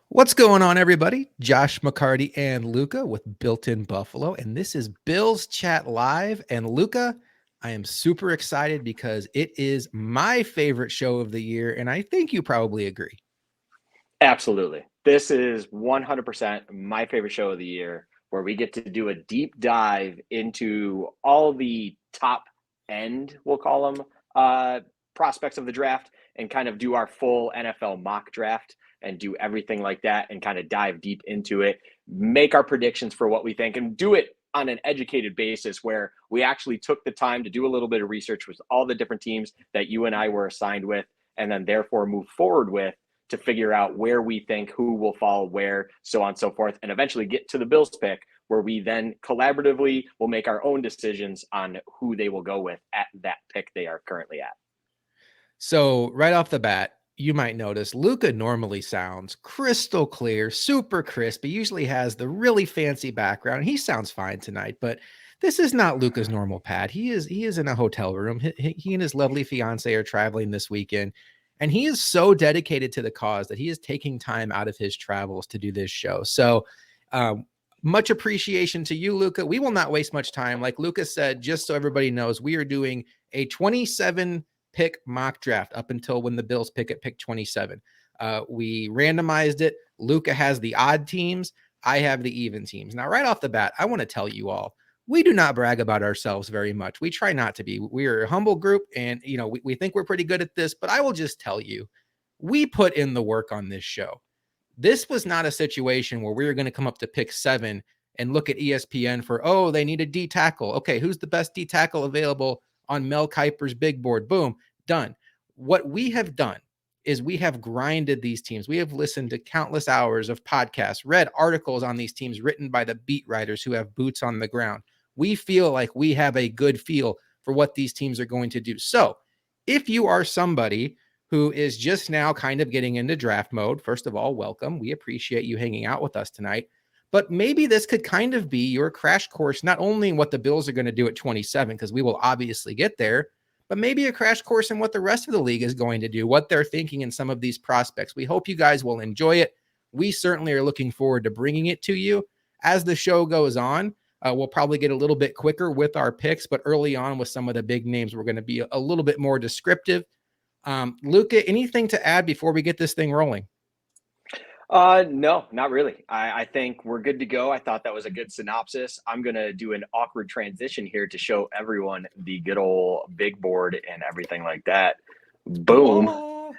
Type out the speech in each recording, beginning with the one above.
What's going on, everybody? Josh McCarty and Luka with Built in Buffalo, and this is Bills Chat Live. And Luka, I am super excited because it is my favorite show of the year, and I think you probably agree. Absolutely. This is 100% my favorite show of the year, where we get to do a deep dive into all the top end, we'll call them, prospects of the draft and kind of do our full NFL mock draft and do everything like that and kind of dive deep into it, make our predictions for what we think, and do it on an educated basis where we actually took the time to do a little bit of research with all the different teams that you and I were assigned with, and then therefore move forward with to figure out where we think who will fall where, so on and so forth, and eventually get to the Bills pick, where we then collaboratively will make our own decisions on who they will go with at that pick they are currently at. So, right off the bat, you might notice Luka normally sounds crystal clear, super crisp. He usually has the really fancy background. He sounds fine tonight, but this is not Luka's normal pad. He is in a hotel room. He and his lovely fiance are traveling this weekend, and he is so dedicated to the cause that he is taking time out of his travels to do this show. So, much appreciation to you, Luka. We will not waste much time. Like Luka said, just so everybody knows, we are doing a 27 pick mock draft up until when the Bills pick at pick 27. We randomized it. Luka has the odd teams. I have the even teams. Now, right off the bat, I want to tell you all, we do not brag about ourselves very much. We try not to be. We're a humble group, and we think we're pretty good at this, but I will just tell you, we put in the work on this show. This was not a situation where we were going to come up to pick 7 and look at ESPN for, oh, they need a D tackle. Okay, who's the best D tackle available on Mel Kiper's big board? Boom, done. What we have done is we have grinded these teams. We have listened to countless hours of podcasts, read articles on these teams written by the beat writers who have boots on the ground. We feel like we have a good feel for what these teams are going to do. So if you are somebody who is just now kind of getting into draft mode, first of all, welcome. We appreciate you hanging out with us tonight. But maybe this could kind of be your crash course, not only in what the Bills are going to do at 27, because we will obviously get there, but maybe a crash course in what the rest of the league is going to do, what they're thinking in some of these prospects. We hope you guys will enjoy it. We certainly are looking forward to bringing it to you. As the show goes on, we'll probably get a little bit quicker with our picks, but early on with some of the big names, we're going to be a little bit more descriptive. Luka, anything to add before we get this thing rolling? No, not really. I think we're good to go. I thought that was a good synopsis. I'm going to do an awkward transition here to show everyone the good old big board and everything like that. Boom. Oh.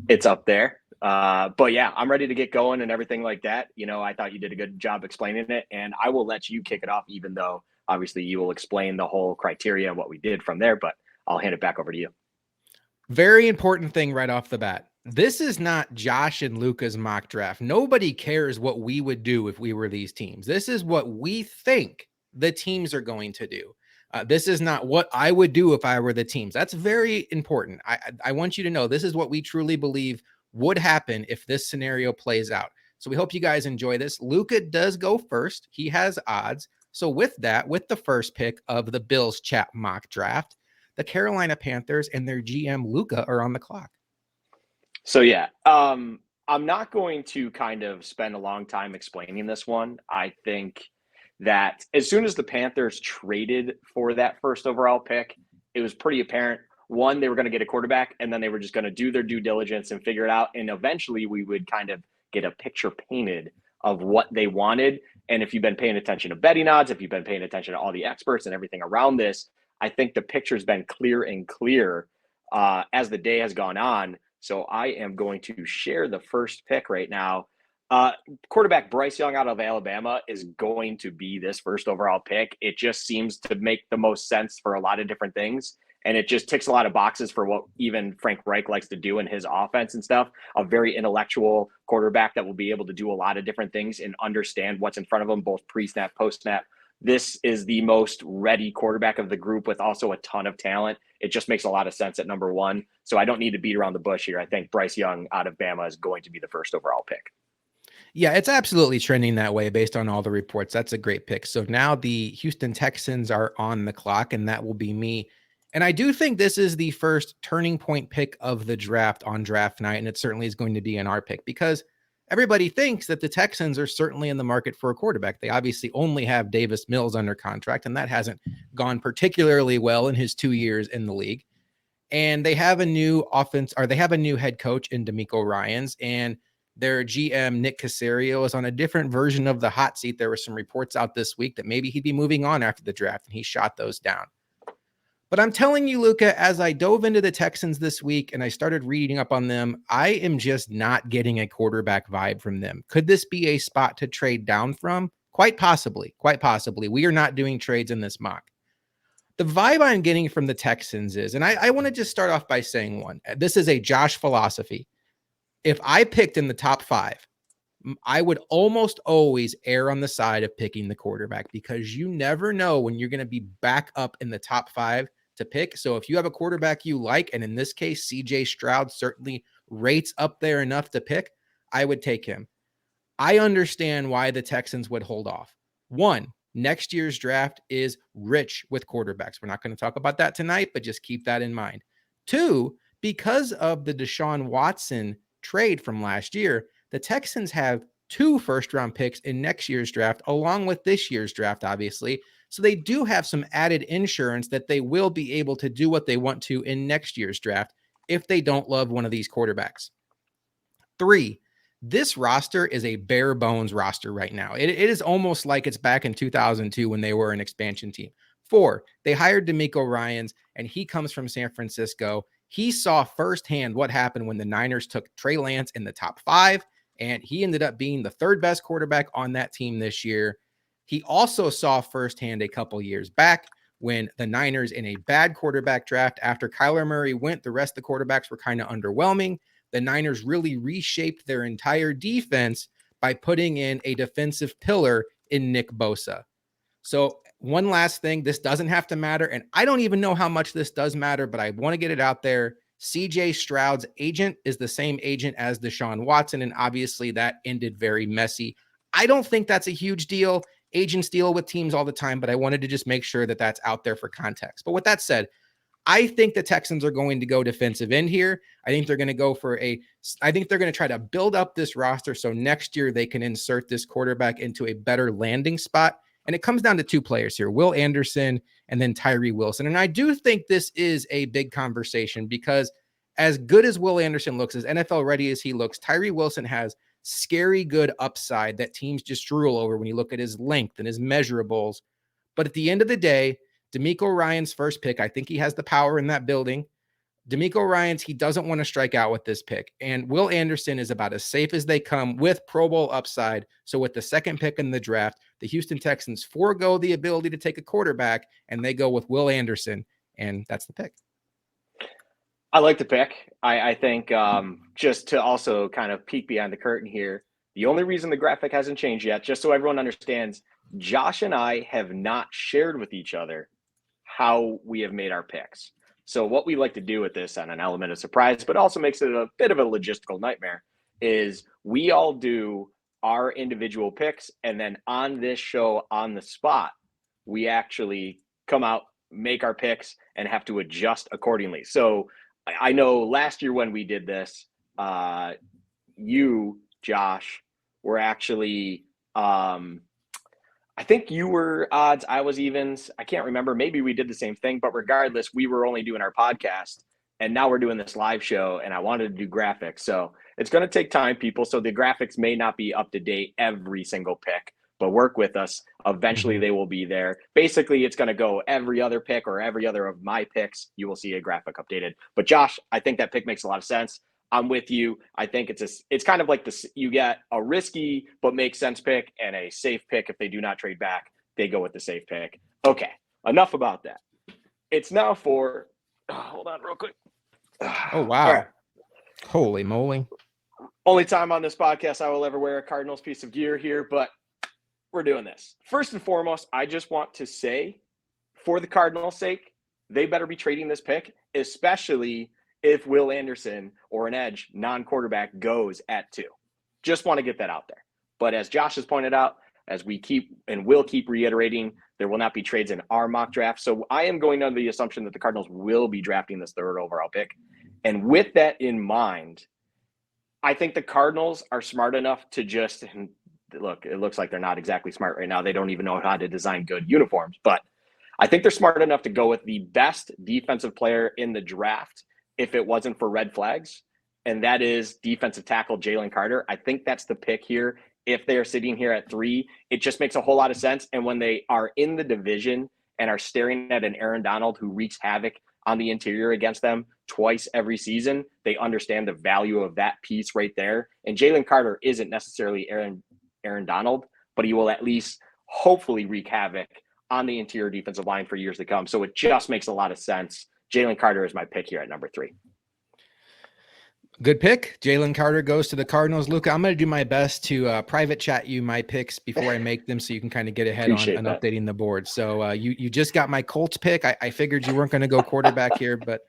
It's up there. But yeah, I'm ready to get going and everything like that. I thought you did a good job explaining it, and I will let you kick it off, even though obviously you will explain the whole criteria and what we did from there, but I'll hand it back over to you. Very important thing right off the bat. This is not Josh and Luka's mock draft. Nobody cares what we would do if we were these teams. This is what we think the teams are going to do. This is not what I would do if I were the teams. That's very important. I want you to know this is what we truly believe would happen if this scenario plays out. So we hope you guys enjoy this. Luka does go first. He has odds. So with that, with the first pick of the Bills chat mock draft, the Carolina Panthers and their GM Luka are on the clock. So yeah, I'm not going to kind of spend a long time explaining this one. I think that as soon as the Panthers traded for that first overall pick, it was pretty apparent. One, they were going to get a quarterback, and then they were just going to do their due diligence and figure it out. And eventually, we would kind of get a picture painted of what they wanted. And if you've been paying attention to betting odds, if you've been paying attention to all the experts and everything around this, I think the picture's been clear and clear as the day has gone on. So I am going to share the first pick right now. Quarterback Bryce Young out of Alabama is going to be this first overall pick. It just seems to make the most sense for a lot of different things. And it just ticks a lot of boxes for what even Frank Reich likes to do in his offense and stuff. A very intellectual quarterback that will be able to do a lot of different things and understand what's in front of him, both pre-snap, post-snap. This is the most ready quarterback of the group with also a ton of talent. It just makes a lot of sense at number one. So I don't need to beat around the bush here. I think Bryce Young out of Bama is going to be the first overall pick. Yeah, it's absolutely trending that way based on all the reports. That's a great pick. So now the Houston Texans are on the clock, and that will be me. And I do think this is the first turning point pick of the draft on draft night, and it certainly is going to be an our pick because everybody thinks that the Texans are certainly in the market for a quarterback. They obviously only have Davis Mills under contract, and that hasn't gone particularly well in his 2 years in the league. And they have a new they have a new head coach in D'Amico Ryans, and their GM Nick Caserio is on a different version of the hot seat. There were some reports out this week that maybe he'd be moving on after the draft, and he shot those down. But I'm telling you, Luka, as I dove into the Texans this week and I started reading up on them, I am just not getting a quarterback vibe from them. Could this be a spot to trade down from? Quite possibly. Quite possibly. We are not doing trades in this mock. The vibe I'm getting from the Texans is, and I want to just start off by saying one. This is a Josh philosophy. If I picked in the top 5, I would almost always err on the side of picking the quarterback because you never know when you're going to be back up in the top 5 to pick. So if you have a quarterback you like, and in this case, CJ Stroud certainly rates up there enough to pick, I would take him. I understand why the Texans would hold off. One, next year's draft is rich with quarterbacks. We're not going to talk about that tonight, but just keep that in mind. Two, because of the Deshaun Watson trade from last year, the Texans have 2 first-round picks in next year's draft, along with this year's draft, obviously. So they do have some added insurance that they will be able to do what they want to in next year's draft if they don't love one of these quarterbacks. 3, this roster is a bare bones roster right now. It is almost like it's back in 2002 when they were an expansion team. 4, they hired D'Amico Ryans, and he comes from San Francisco. He saw firsthand what happened when the Niners took Trey Lance in the top 5, and he ended up being the 3rd best quarterback on that team this year. He also saw firsthand a couple years back when the Niners in a bad quarterback draft, after Kyler Murray went, the rest of the quarterbacks were kind of underwhelming. The Niners really reshaped their entire defense by putting in a defensive pillar in Nick Bosa. So one last thing, this doesn't have to matter, and I don't even know how much this does matter, but I want to get it out there. CJ Stroud's agent is the same agent as Deshaun Watson, and obviously that ended very messy. I don't think that's a huge deal. Agents deal with teams all the time, but I wanted to just make sure that that's out there for context. But with that said, I think the Texans are going to go defensive end here. I think they're going to try to build up this roster so next year they can insert this quarterback into a better landing spot. And it comes down to 2 players here, Will Anderson and then Tyree Wilson. And I do think this is a big conversation because as good as Will Anderson looks, as NFL ready as he looks, Tyree Wilson has scary good upside that teams just drool over when you look at his length and his measurables. But at the end of the day, D'Amico Ryans' first pick, I think he has the power in that building. D'Amico Ryans, he doesn't want to strike out with this pick. And Will Anderson is about as safe as they come with Pro Bowl upside. So with the 2nd pick in the draft, the Houston Texans forego the ability to take a quarterback, and they go with Will Anderson, and that's the pick. I like the pick. I think just to also kind of peek behind the curtain here, the only reason the graphic hasn't changed yet, just so everyone understands, Josh and I have not shared with each other how we have made our picks. So what we like to do with this on an element of surprise, but also makes it a bit of a logistical nightmare, is we all do our individual picks, and then on this show, on the spot, we actually come out, make our picks, and have to adjust accordingly. So I know last year when we did this, you, Josh, were actually I think you were odds, I was evens. I can't remember. Maybe we did the same thing, but regardless, we were only doing our podcast, and now we're doing this live show, and I wanted to do graphics. So it's going to take time, people. So the graphics may not be up to date every single pick, but work with us. Eventually they will be there. Basically, it's going to go every other pick or every other of my picks. You will see a graphic updated. But Josh, I think that pick makes a lot of sense. I'm with you. I think it's kind of like this. You get a risky but makes sense pick and a safe pick. If they do not trade back, they go with the safe pick. Okay, enough about that. It's now for. Hold on, real quick. Oh wow! Right. Holy moly! Only time on this podcast I will ever wear a Cardinals piece of gear here, but we're doing this. First and foremost, I just want to say, for the Cardinals' sake, they better be trading this pick, especially if Will Anderson or an edge non-quarterback goes at 2. Just want to get that out there. But as Josh has pointed out, as we keep and will keep reiterating, there will not be trades in our mock draft. So I am going under the assumption that the Cardinals will be drafting this 3rd overall pick. And with that in mind, I think the Cardinals are smart enough to just look. It looks like they're not exactly smart right now. They don't even know how to design good uniforms, but I think they're smart enough to go with the best defensive player in the draft if it wasn't for red flags, and that is defensive tackle Jalen Carter. I think that's the pick here. If they are sitting here at 3, it just makes a whole lot of sense. And when they are in the division and are staring at an Aaron Donald who wreaks havoc on the interior against them twice every season, they understand the value of that piece right there. And Jalen Carter isn't necessarily Aaron Donald, but he will at least hopefully wreak havoc on the interior defensive line for years to come. So it just makes a lot of sense. Jalen Carter is my pick here at number 3. Good pick. Jalen Carter goes to the Cardinals. Luka, I'm going to do my best to private chat you my picks before I make them so you can kind of get ahead on updating the board. So you just got my Colts pick. I figured you weren't going to go quarterback here, but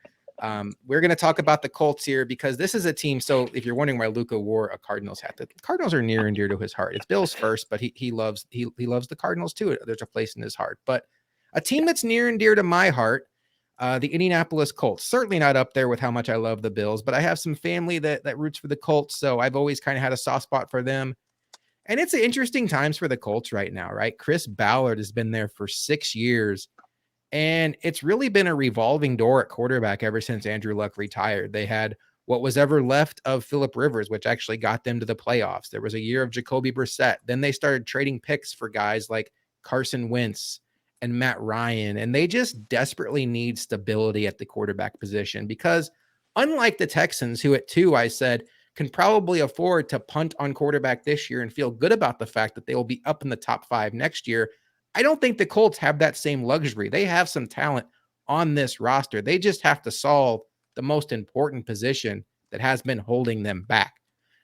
we're going to talk about the Colts here because this is a team. So if you're wondering why Luka wore a Cardinals hat, the Cardinals are near and dear to his heart. It's Bills first, but he loves the Cardinals too. There's a place in his heart. But a team that's near and dear to my heart, the Indianapolis Colts, certainly not up there with how much I love the Bills, but I have some family that roots for the Colts. So I've always kind of had a soft spot for them. And it's interesting times for the Colts right now, right? Chris Ballard has been there for 6 years. And it's really been a revolving door at quarterback ever since Andrew Luck retired. They had what was ever left of Phillip Rivers, which actually got them to the playoffs. There was a year of Jacoby Brissett. Then they started trading picks for guys like Carson Wentz and Matt Ryan, and they just desperately need stability at the quarterback position because unlike the Texans, who at 2, I said, can probably afford to punt on quarterback this year and feel good about the fact that they will be up in the top 5 next year, I don't think the Colts have that same luxury. They have some talent on this roster. They just have to solve the most important position that has been holding them back.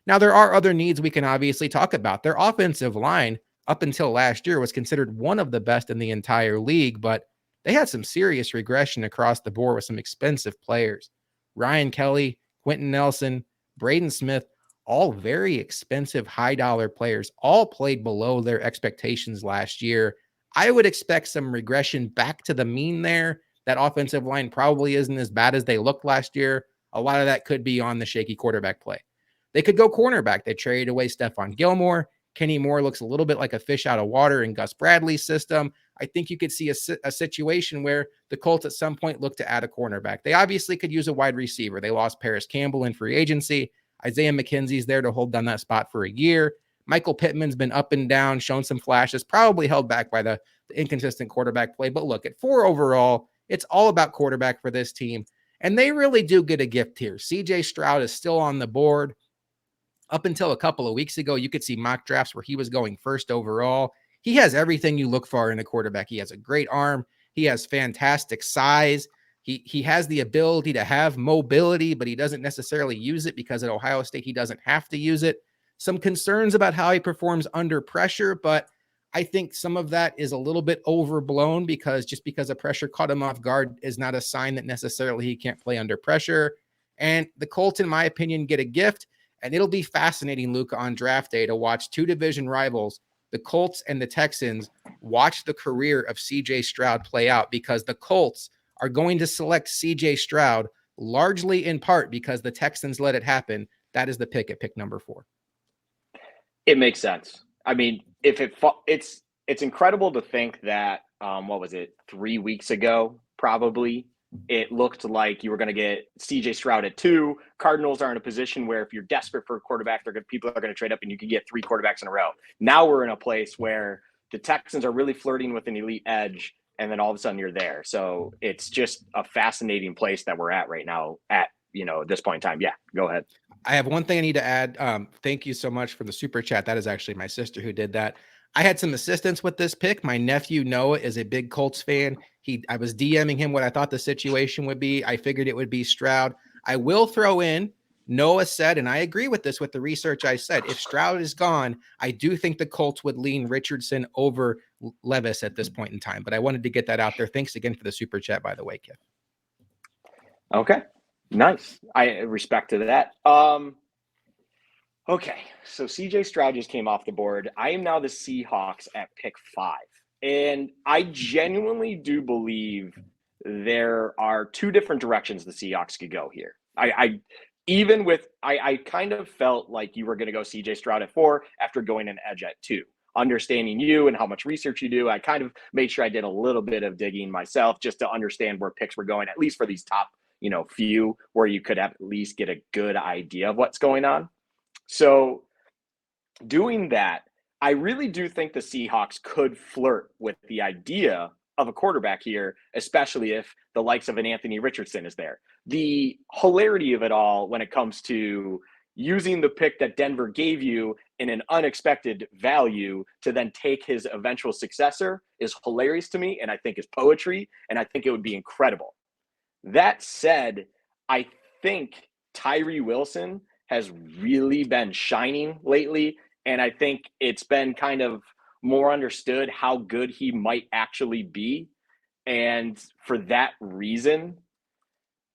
Now, there are other needs we can obviously talk about. Their offensive line up until last year was considered one of the best in the entire league, but they had some serious regression across the board with some expensive players. Ryan Kelly, Quentin Nelson, Braden Smith, all very expensive, high-dollar players, all played below their expectations last year. I would expect some regression back to the mean there. That offensive line probably isn't as bad as they looked last year. A lot of that could be on the shaky quarterback play. They could go cornerback. They traded away Stephon Gilmore. Kenny Moore looks a little bit like a fish out of water in Gus Bradley's system. I think you could see a situation where the Colts at some point look to add a cornerback. They obviously could use a wide receiver. They lost Paris Campbell in free agency. Isaiah McKenzie's there to hold down that spot for a year. Michael Pittman's been up and down, shown some flashes, probably held back by the inconsistent quarterback play. But look, at 4 overall, it's all about quarterback for this team. And they really do get a gift here. CJ Stroud is still on the board. Up until a couple of weeks ago, you could see mock drafts where he was going first overall. He has everything you look for in a quarterback. He has a great arm. He has fantastic size. He has the ability to have mobility, but he doesn't necessarily use it because at Ohio State, he doesn't have to use it. Some concerns about how he performs under pressure, but I think some of that is a little bit overblown because just because a pressure caught him off guard is not a sign that necessarily he can't play under pressure. And the Colts, in my opinion, get a gift. And it'll be fascinating, Luka, on draft day to watch 2 division rivals, the Colts and the Texans, watch the career of CJ Stroud play out because the Colts are going to select CJ Stroud largely in part because the Texans let it happen. That is the pick at pick number 4. It makes sense. I mean, it's incredible to think that what was it, 3 weeks ago, probably it looked like you were going to get CJ Stroud at 2. Cardinals are in a position where if you're desperate for a quarterback, people are going to trade up and you can get 3 quarterbacks in a row. Now we're in a place where the Texans are really flirting with an elite edge, and then all of a sudden you're there. So it's just a fascinating place that we're at right now at, this point in time. Yeah, go ahead. I have one thing I need to add. Thank you so much for the super chat. That is actually my sister who did that. I had some assistance with this pick. My nephew Noah is a big Colts fan. I was DMing him what I thought the situation would be. I figured it would be Stroud. I will throw in, Noah said, and I agree with this with the research I said, if Stroud is gone, I do think the Colts would lean Richardson over Levis at this point in time. But I wanted to get that out there. Thanks again for the super chat, by the way, Kip. Okay, nice. I respect to that. Okay, so CJ Stroud just came off the board. I am now the Seahawks at pick 5. And I genuinely do believe there are 2 different directions the Seahawks could go here. even with, I kind of felt like you were going to go CJ Stroud at 4 after going an edge at 2. Understanding you and how much research you do, I kind of made sure I did a little bit of digging myself just to understand where picks were going, at least for these top, few where you could at least get a good idea of what's going on. So doing that, I really do think the Seahawks could flirt with the idea of a quarterback here, especially if the likes of an Anthony Richardson is there. The hilarity of it all when it comes to using the pick that Denver gave you in an unexpected value to then take his eventual successor is hilarious to me, and I think is poetry, and I think it would be incredible. That said, I think Tyree Wilson has really been shining lately, and I think it's been kind of more understood how good he might actually be. And for that reason,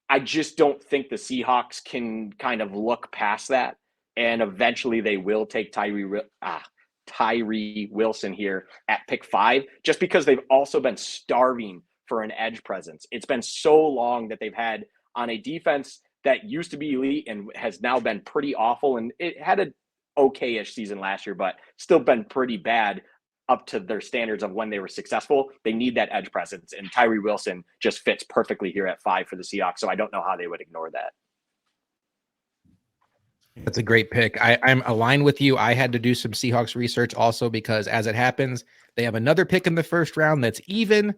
I just don't think the Seahawks can kind of look past that. And eventually they will take Tyree Wilson here at pick 5, just because they've also been starving for an edge presence. It's been so long that they've had on a defense that used to be elite and has now been pretty awful. And it had an okay-ish season last year, but still been pretty bad up to their standards of when they were successful. They need that edge presence, and Tyree Wilson just fits perfectly here at 5 for the Seahawks. So I don't know how they would ignore that. That's a great pick. I'm aligned with you. I had to do some Seahawks research also because, as it happens, they have another pick in the first round that's even.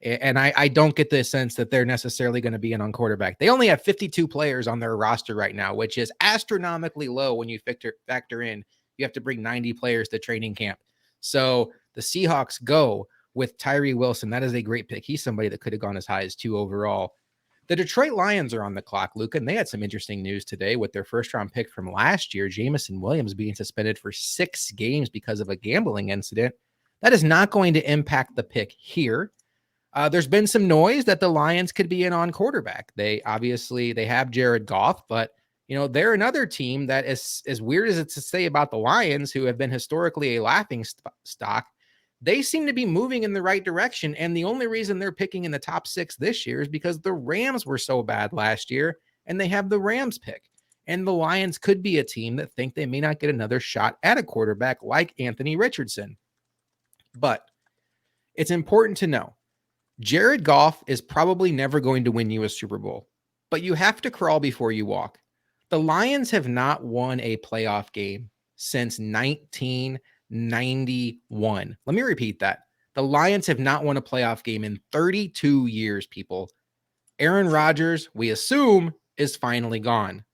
And I don't get the sense that they're necessarily going to be in on quarterback. They only have 52 players on their roster right now, which is astronomically low when you factor in you have to bring 90 players to training camp. So the Seahawks go with Tyree Wilson. That is a great pick. He's somebody that could have gone as high as 2 overall. The Detroit Lions are on the clock, Luka, and they had some interesting news today with their first-round pick from last year, Jameson Williams, being suspended for 6 games because of a gambling incident. That is not going to impact the pick here. There's been some noise that the Lions could be in on quarterback. They have Jared Goff, but they're another team that is as weird as it's to say about the Lions, who have been historically a laughing stock. They seem to be moving in the right direction. And the only reason they're picking in the top 6 this year is because the Rams were so bad last year and they have the Rams pick. And the Lions could be a team that think they may not get another shot at a quarterback like Anthony Richardson. But it's important to know Jared Goff is probably never going to win you a Super Bowl, but you have to crawl before you walk. The Lions have not won a playoff game since 1991. Let me repeat that. The Lions have not won a playoff game in 32 years, people. Aaron Rodgers, we assume, is finally gone.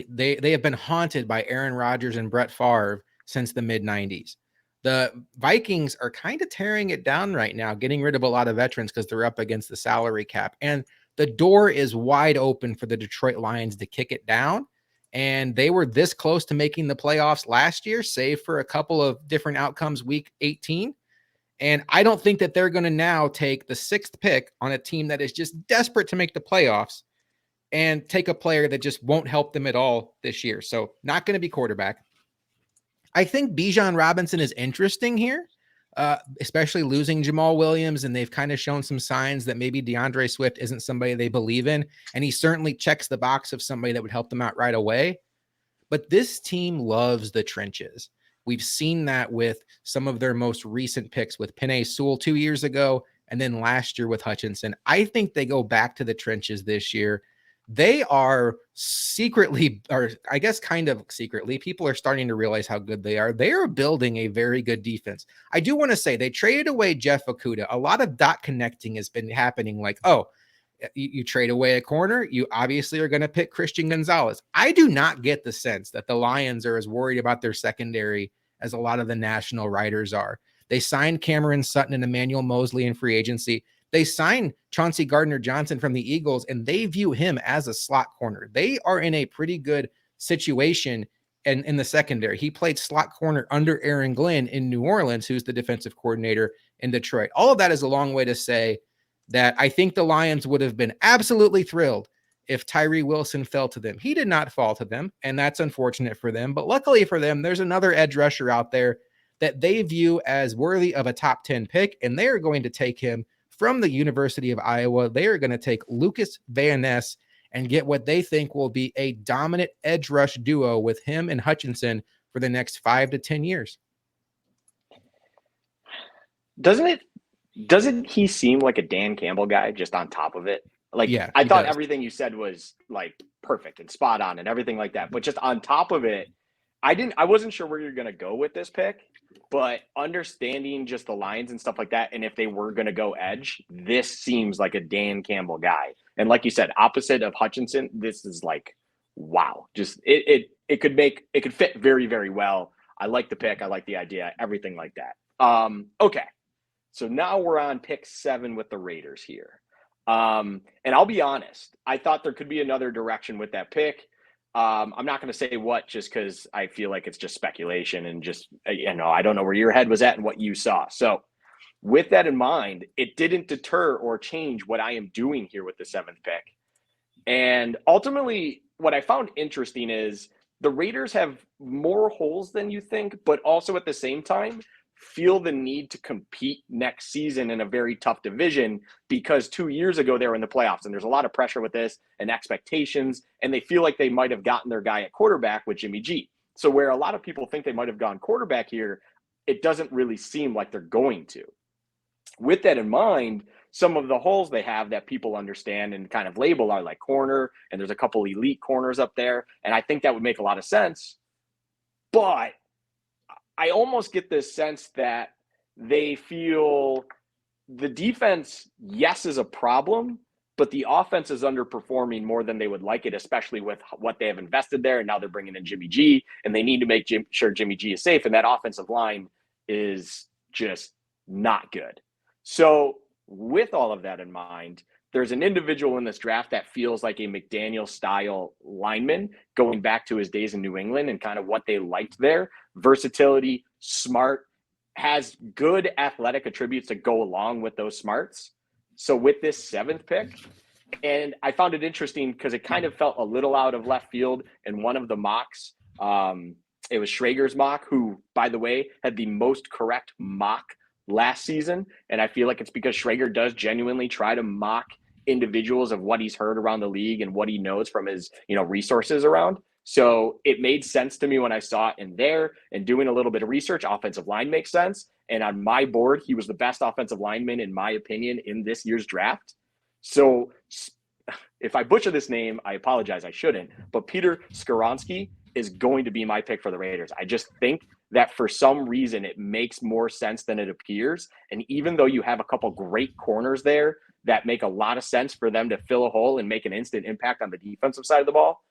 They have been haunted by Aaron Rodgers and Brett Favre since the mid-90s. The Vikings are kind of tearing it down right now, getting rid of a lot of veterans because they're up against the salary cap. And the door is wide open for the Detroit Lions to kick it down. And they were this close to making the playoffs last year, save for a couple of different outcomes week 18. And I don't think that they're going to now take the 6th pick on a team that is just desperate to make the playoffs and take a player that just won't help them at all this year. So not going to be quarterback. I think Bijan Robinson is interesting here, especially losing Jamal Williams, and they've kind of shown some signs that maybe DeAndre Swift isn't somebody they believe in, and he certainly checks the box of somebody that would help them out right away. But this team loves the trenches. We've seen that with some of their most recent picks with Penei Sewell 2 years ago, and then last year with Hutchinson. I think they go back to the trenches this year. They are secretly, or I guess kind of secretly, people are starting to realize how good they are. They are building a very good defense. I do want to say they traded away Jeff Okudah. A lot of dot connecting has been happening, like, oh, you trade away a corner, you obviously are going to pick Christian Gonzalez. I do not get the sense that the Lions are as worried about their secondary as a lot of the national writers are. They signed Cameron Sutton and Emmanuel Mosley in free agency. They signed Chauncey Gardner-Johnson from the Eagles, and they view him as a slot corner. They are in a pretty good situation in the secondary. He played slot corner under Aaron Glenn in New Orleans, who's the defensive coordinator in Detroit. All of that is a long way to say that I think the Lions would have been absolutely thrilled if Tyree Wilson fell to them. He did not fall to them, and that's unfortunate for them. But luckily for them, there's another edge rusher out there that they view as worthy of a top 10 pick, and they are going to take him from the University of Iowa. They are going to take Lucas Van Ness, and get what they think will be a dominant edge rush duo with him and Hutchinson for the next 5 to 10 years. Doesn't he seem like a Dan Campbell guy just on top of it? Like, Yeah, I he thought does. everything you said was like perfect and spot on and everything like that. But just on top of it, I wasn't sure where you're gonna go with this pick, but understanding just the lines and stuff like that, and if they were gonna go edge, this seems like a Dan Campbell guy. And like you said, opposite of Hutchinson, this is like wow. Just it could fit very, very well. I like the pick, I like the idea, everything like that. Okay. So now we're on pick 7 with the Raiders here. And I'll be honest, I thought there could be another direction with that pick. I'm not going to say what just because I feel like it's just speculation and just, I don't know where your head was at and what you saw. So, with that in mind, it didn't deter or change what I am doing here with the 7th pick. And ultimately, what I found interesting is the Raiders have more holes than you think, but also at the same time, feel the need to compete next season in a very tough division because 2 years ago they were in the playoffs and there's a lot of pressure with this and expectations, and they feel like they might have gotten their guy at quarterback with Jimmy G. So where a lot of people think they might have gone quarterback here, it doesn't really seem like they're going to. With that in mind, some of the holes they have that people understand and kind of label are like corner, and there's a couple elite corners up there, and I think that would make a lot of sense. But I almost get this sense that they feel the defense, yes, is a problem, but the offense is underperforming more than they would like it, especially with what they have invested there. And now they're bringing in Jimmy G, and they need to make sure Jimmy G is safe. And that offensive line is just not good. So with all of that in mind, there's an individual in this draft that feels like a McDaniel style lineman going back to his days in New England and kind of what they liked there. Versatility, smart, has good athletic attributes to go along with those smarts. So with this 7th pick, and I found it interesting because it kind of felt a little out of left field in one of the mocks. It was Schrager's mock, who, by the way, had the most correct mock last season. And I feel like it's because Schrager does genuinely try to mock individuals of what he's heard around the league and what he knows from his, resources around. So it made sense to me when I saw it in there, and doing a little bit of research. Offensive line makes sense. And on my board, he was the best offensive lineman, in my opinion, in this year's draft. So if I butcher this name, I apologize. I shouldn't. But Peter Skoronski is going to be my pick for the Raiders. I just think that for some reason it makes more sense than it appears. And even though you have a couple great corners there that make a lot of sense for them to fill a hole and make an instant impact on the defensive side of the ball,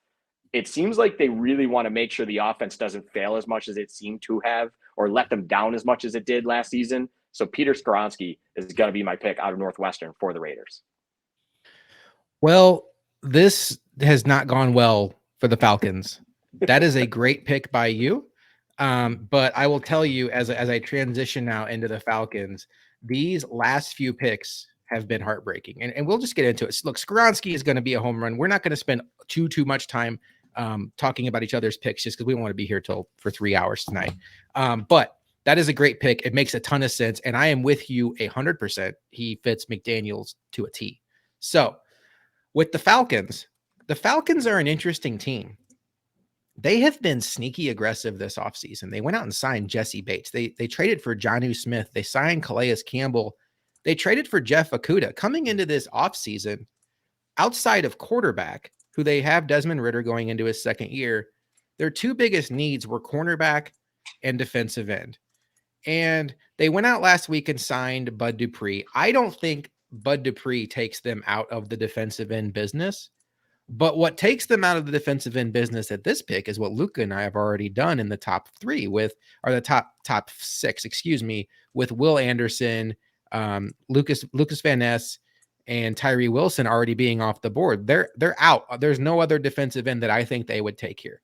it seems like they really want to make sure the offense doesn't fail as much as it seemed to have, or let them down as much as it did last season. So Peter Skoronski is going to be my pick out of Northwestern for the Raiders. Well, this has not gone well for the Falcons. That is a great pick by you. But I will tell you, as I transition now into the Falcons, these last few picks have been heartbreaking. And we'll just get into it. Look, Skoronski is going to be a home run. We're not going to spend too much time talking about each other's picks just because we don't want to be here for 3 hours tonight. But that is a great pick. It makes a ton of sense. And I am with you 100%. He fits McDaniels to a T. So with the Falcons are an interesting team. They have been sneaky aggressive this offseason. They went out and signed Jesse Bates. They traded for Jonnu Smith. They signed Calais Campbell. They traded for Jeff Okudah. Coming into this offseason, outside of quarterback, who they have Desmond Ridder going into his 2nd year, their 2 biggest needs were cornerback and defensive end. And they went out last week and signed Bud Dupree. I don't think Bud Dupree takes them out of the defensive end business. But what takes them out of the defensive end business at this pick is what Luka and I have already done in the top 3 the top 6, with Will Anderson, Lucas Van Ness, and Tyree Wilson already being off the board. They're out. There's no other defensive end that I think they would take here.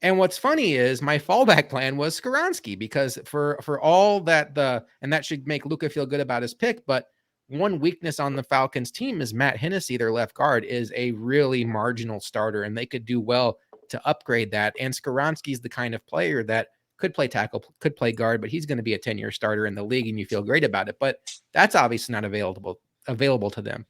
And what's funny is my fallback plan was Skoronski, because for all that and that should make Luka feel good about his pick, but one weakness on the Falcons team is Matt Hennessy, their left guard, is a really marginal starter, and they could do well to upgrade that. And Skoronski's the kind of player that could play tackle, could play guard, but he's going to be a 10-year starter in the league, and you feel great about it. But that's obviously not available to them.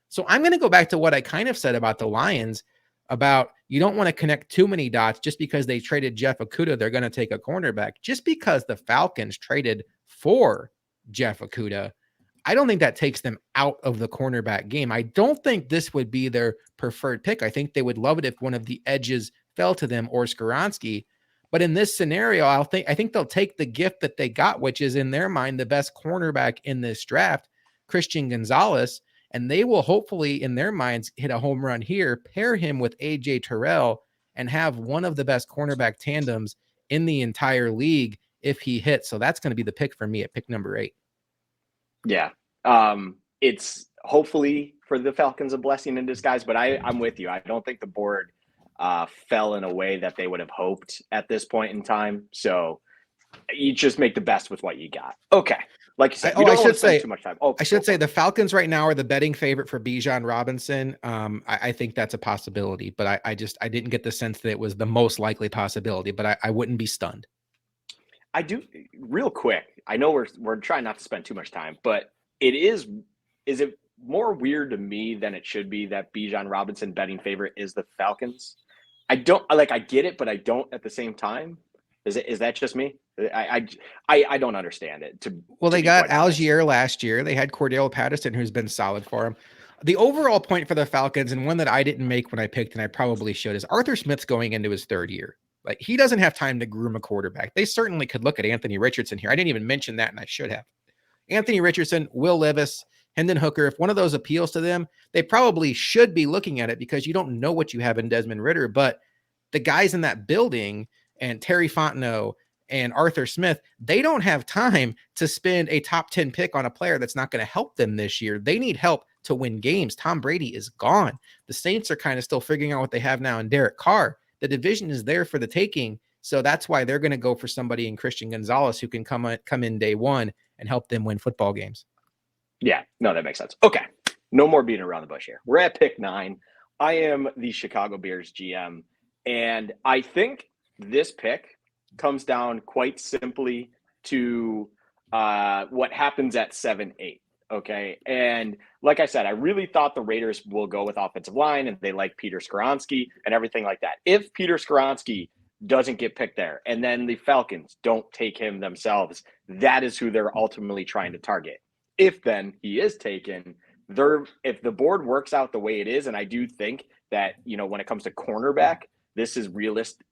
So I'm going to go back to what I kind of said about the Lions, about you don't want to connect too many dots just because they traded Jeff Okudah, they're going to take a cornerback. Just because the Falcons traded for Jeff Okudah, I don't think that takes them out of the cornerback game. I don't think this would be their preferred pick. I think they would love it if one of the edges fell to them or Skoronski. But in this scenario, I think they'll take the gift that they got, which is in their mind the best cornerback in this draft, Christian Gonzalez, and they will hopefully in their minds hit a home run here, pair him with AJ Terrell, and have one of the best cornerback tandems in the entire league if he hits. So that's going to be the pick for me at pick number 8. Yeah. It's hopefully for the Falcons a blessing in disguise, but I'm with you. I don't think the board fell in a way that they would have hoped at this point in time. So you just make the best with what you got. Okay. Like you said, we don't want to spend too much time. I should say the Falcons right now are the betting favorite for Bijan Robinson. I think that's a possibility, but I didn't get the sense that it was the most likely possibility, but I wouldn't be stunned. I do, real quick. I know we're trying not to spend too much time, but is it more weird to me than it should be that Bijan Robinson betting favorite is the Falcons? I get it, but I don't at the same time. Is that just me? I don't understand it. They got Algier last year. They had Cordell Patterson, who's been solid for him. The overall point for the Falcons, and one that I didn't make when I picked, and I probably should, is Arthur Smith's going into his 3rd year. Like, he doesn't have time to groom a quarterback. They certainly could look at Anthony Richardson here. I didn't even mention that, and I should have. Anthony Richardson, Will Levis, Hendon Hooker, if one of those appeals to them, they probably should be looking at it because you don't know what you have in Desmond Ridder. But the guys in that building, and Terry Fontenot and Arthur Smith, they don't have time to spend a top 10 pick on a player that's not going to help them this year. They need help to win games. Tom Brady is gone. The Saints are kind of still figuring out what they have now in Derek Carr. The division is there for the taking. So that's why they're going to go for somebody in Christian Gonzalez who can come in day one and help them win football games. Yeah, no, that makes sense. Okay. No more beating around the bush here. We're at pick 9. I am the Chicago Bears GM, and I think this pick comes down quite simply to what happens at 7-8. Okay. And like I said, I really thought the Raiders will go with offensive line, and they like Peter Skoronski and everything like that. If Peter Skoronski doesn't get picked there, and then the Falcons don't take him themselves, that is who they're ultimately trying to target. If then he is taken, if the board works out the way it is, and I do think that, when it comes to cornerback, this is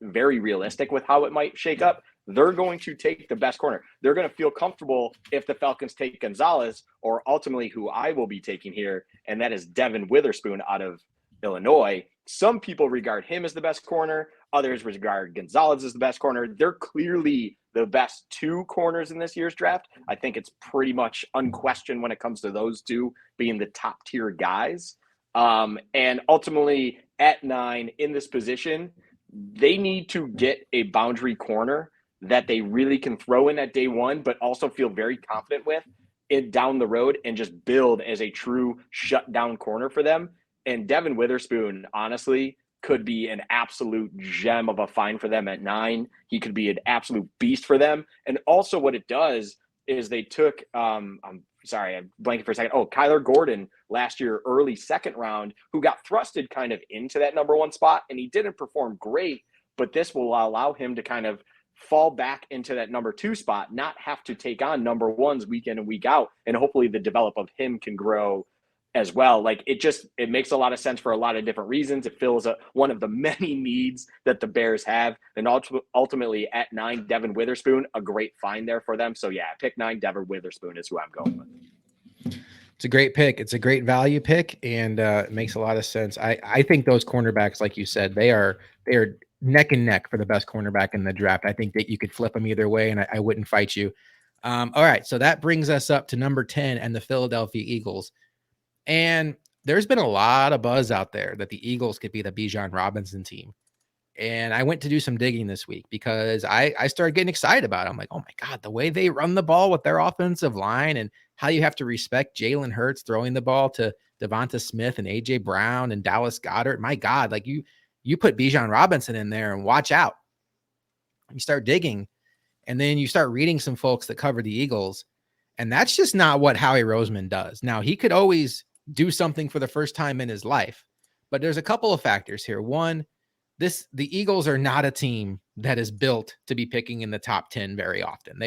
very realistic with how it might shake up. They're going to take the best corner. They're going to feel comfortable if the Falcons take Gonzalez, or ultimately who I will be taking here, and that is Devin Witherspoon out of Illinois. Some people regard him as the best corner. Others regard Gonzalez as the best corner. They're clearly the best 2 corners in this year's draft. I think it's pretty much unquestioned when it comes to those 2 being the top tier guys. And ultimately at 9 in this position, they need to get a boundary corner that they really can throw in at day 1, but also feel very confident with it down the road, and just build as a true shutdown corner for them. And Devin Witherspoon, honestly, could be an absolute gem of a find for them at 9. He could be an absolute beast for them. And also what it does is they took, I'm blanking for a second. Kyler Gordon last year, early 2nd round, who got thrusted kind of into that number 1 spot, and he didn't perform great, but this will allow him to kind of fall back into that number 2 spot, not have to take on number 1s week in and week out. And hopefully the develop of him can grow as well. Like, it makes a lot of sense for a lot of different reasons. It fills one of the many needs that the Bears have. And ultimately at 9, Devin Witherspoon, a great find there for them. So yeah, pick 9, Devin Witherspoon is who I'm going with. It's a great pick. It's a great value pick, and it makes a lot of sense. I think those cornerbacks, like you said, they are neck and neck for the best cornerback in the draft. I think that you could flip them either way, and I wouldn't fight you. All right, so that brings us up to number 10 and the Philadelphia Eagles. And there's been a lot of buzz out there that the Eagles could be the Bijan Robinson team. And I went to do some digging this week because I started getting excited about it. I'm like, oh my God, the way they run the ball with their offensive line, and how you have to respect Jalen Hurts throwing the ball to Devonta Smith and AJ Brown and Dallas Goedert. My God, like you put Bijan Robinson in there and watch out. You start digging, and then you start reading some folks that cover the Eagles. And that's just not what Howie Roseman does. Now, he could always do something for the first time in his life. But there's a couple of factors here. One, the Eagles are not a team that is built to be picking in the top 10 very often.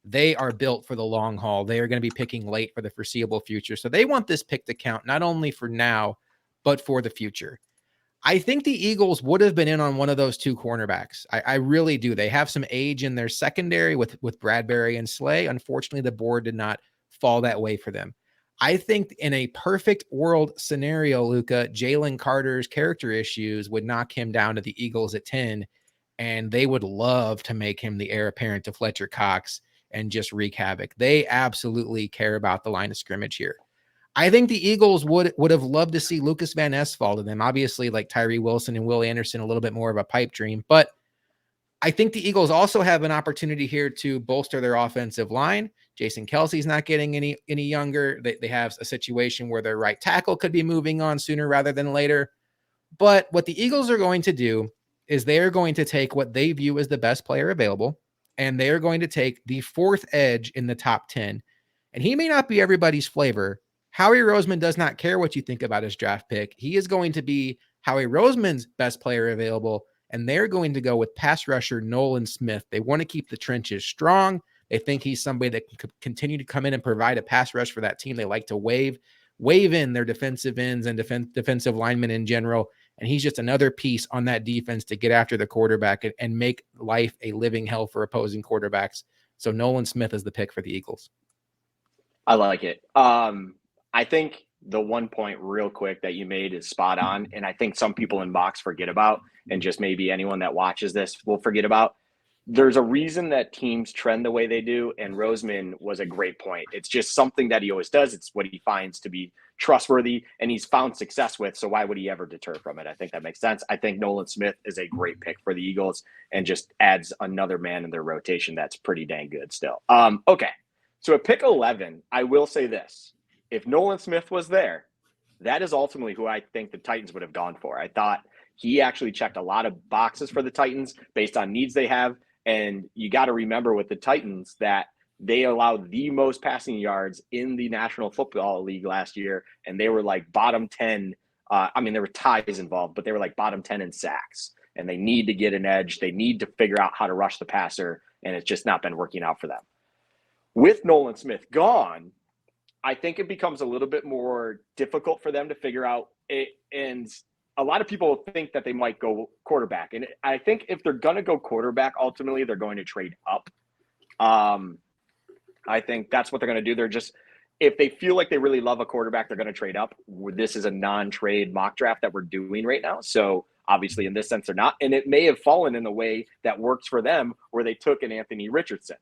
They are built for the long haul. They are going to be picking late for the foreseeable future. So they want this pick to count not only for now, but for the future. I think the Eagles would have been in on one of those two cornerbacks. I really do. They have some age in their secondary with Bradbury and Slay. Unfortunately, the board did not fall that way for them. I think in a perfect world scenario, Luka, Jalen Carter's character issues would knock him down to the Eagles at 10, and they would love to make him the heir apparent to Fletcher Cox and just wreak havoc. They absolutely care about the line of scrimmage here. I think the Eagles would have loved to see Lucas Van Ness fall to them. Obviously, like Tyree Wilson and Will Anderson, a little bit more of a pipe dream. But I think the Eagles also have an opportunity here to bolster their offensive line. Jason Kelsey's not getting any younger. They have a situation where their right tackle could be moving on sooner rather than later. But what the Eagles are going to do is they are going to take what they view as the best player available, and they are going to take the fourth edge in the top 10. And he may not be everybody's flavor. Howie Roseman does not care what you think about his draft pick. He is going to be Howie Roseman's best player available, and they're going to go with pass rusher Nolan Smith. They want to keep the trenches strong. They think he's somebody that can continue to come in and provide a pass rush for that team. They like to wave in their defensive ends and defensive linemen in general. And he's just another piece on that defense to get after the quarterback and make life a living hell for opposing quarterbacks. So Nolan Smith is the pick for the Eagles. I like it. I think the one point real quick that you made is spot on. And I think some people in box forget about, and just maybe anyone that watches this will forget about. There's a reason that teams trend the way they do. And Roseman was a great point. It's just something that he always does. It's what he finds to be trustworthy and he's found success with. So why would he ever deter from it? I think that makes sense. I think Nolan Smith is a great pick for the Eagles and just adds another man in their rotation. That's pretty dang good still. Okay. So at pick 11, I will say this. If Nolan Smith was there, that is ultimately who I think the Titans would have gone for. I thought he actually checked a lot of boxes for the Titans based on needs they have. And you got to remember with the Titans that they allowed the most passing yards in the National Football League last year. And they were like bottom 10. There were ties involved, but they were like bottom 10 in sacks. And they need to get an edge. They need to figure out how to rush the passer. And it's just not been working out for them. With Nolan Smith gone, I think it becomes a little bit more difficult for them to figure out it. And a lot of people think that they might go quarterback. And I think if they're going to go quarterback, ultimately they're going to trade up. I think that's what they're going to do. They're just, if they feel like they really love a quarterback, they're going to trade up. This is a non-trade mock draft that we're doing right now. So obviously in this sense, they're not. And it may have fallen in the way that works for them where they took an Anthony Richardson.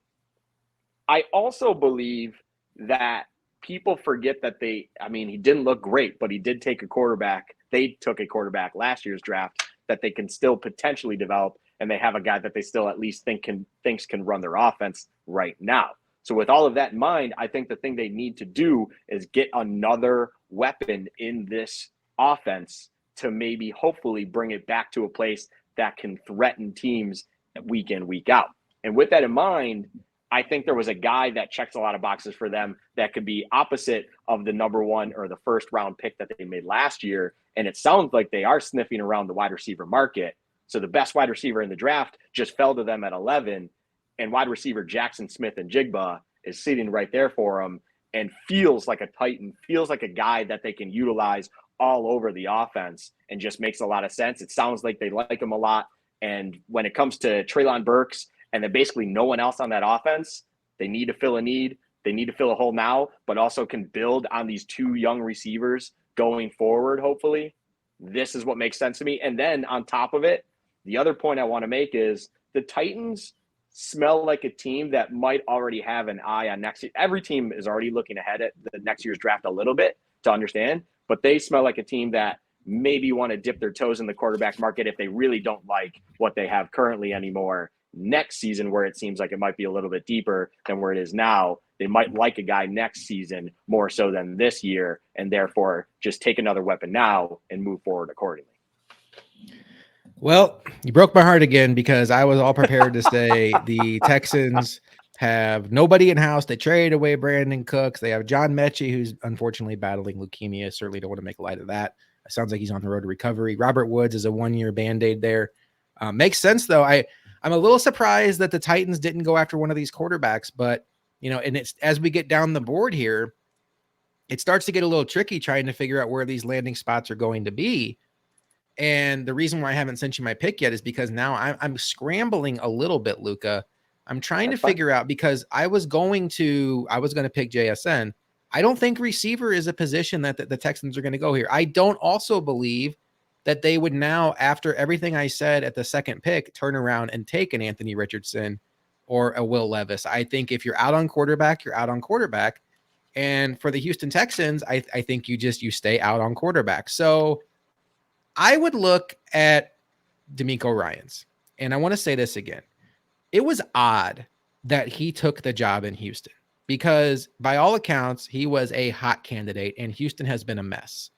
I also believe that people forget that he didn't look great, but he did take a quarterback. They took a quarterback last year's draft that they can still potentially develop. And they have a guy that they still at least thinks can run their offense right now. So with all of that in mind, I think the thing they need to do is get another weapon in this offense to maybe hopefully bring it back to a place that can threaten teams week in, week out. And with that in mind, I think there was a guy that checks a lot of boxes for them that could be opposite of the number one or the first round pick that they made last year. And it sounds like they are sniffing around the wide receiver market. So the best wide receiver in the draft just fell to them at 11. And wide receiver Jackson Smith-Njigba is sitting right there for him and feels like a Titan, feels like a guy that they can utilize all over the offense and just makes a lot of sense. It sounds like they like him a lot. And when it comes to Treylon Burks and then basically no one else on that offense, they need to fill a need. They need to fill a hole now, but also can build on these two young receivers going forward, hopefully. This is what makes sense to me. And then on top of it, the other point I want to make is the Titans smell like a team that might already have an eye on next year. Every team is already looking ahead at the next year's draft a little bit to understand, but they smell like a team that maybe want to dip their toes in the quarterback market if they really don't like what they have currently anymore. Next season, where it seems like it might be a little bit deeper than where it is now, they might like a guy next season more so than this year, and therefore just take another weapon now and move forward accordingly. Well, you broke my heart again because I was all prepared to say the Texans have nobody in house. They traded away Brandon Cooks. They have John Mechie, who's unfortunately battling leukemia. Certainly don't want to make light of that. It sounds like he's on the road to recovery. Robert Woods is a 1-year Band-Aid there. Makes sense, though. I'm a little surprised that the Titans didn't go after one of these quarterbacks, but, and it's as we get down the board here, it starts to get a little tricky trying to figure out where these landing spots are going to be. And the reason why I haven't sent you my pick yet is because now I'm scrambling a little bit, Luka. I'm trying to figure out, because I was going to pick JSN. I don't think receiver is a position that the Texans are going to go here. I don't also believe that they would now, after everything I said at the second pick, turn around and take an Anthony Richardson or a Will Levis. I think if you're out on quarterback, you're out on quarterback. And for the Houston Texans, I think you stay out on quarterback. So I would look at D'Amico Ryans. And I want to say this again. It was odd that he took the job in Houston, because by all accounts, he was a hot candidate and Houston has been a mess.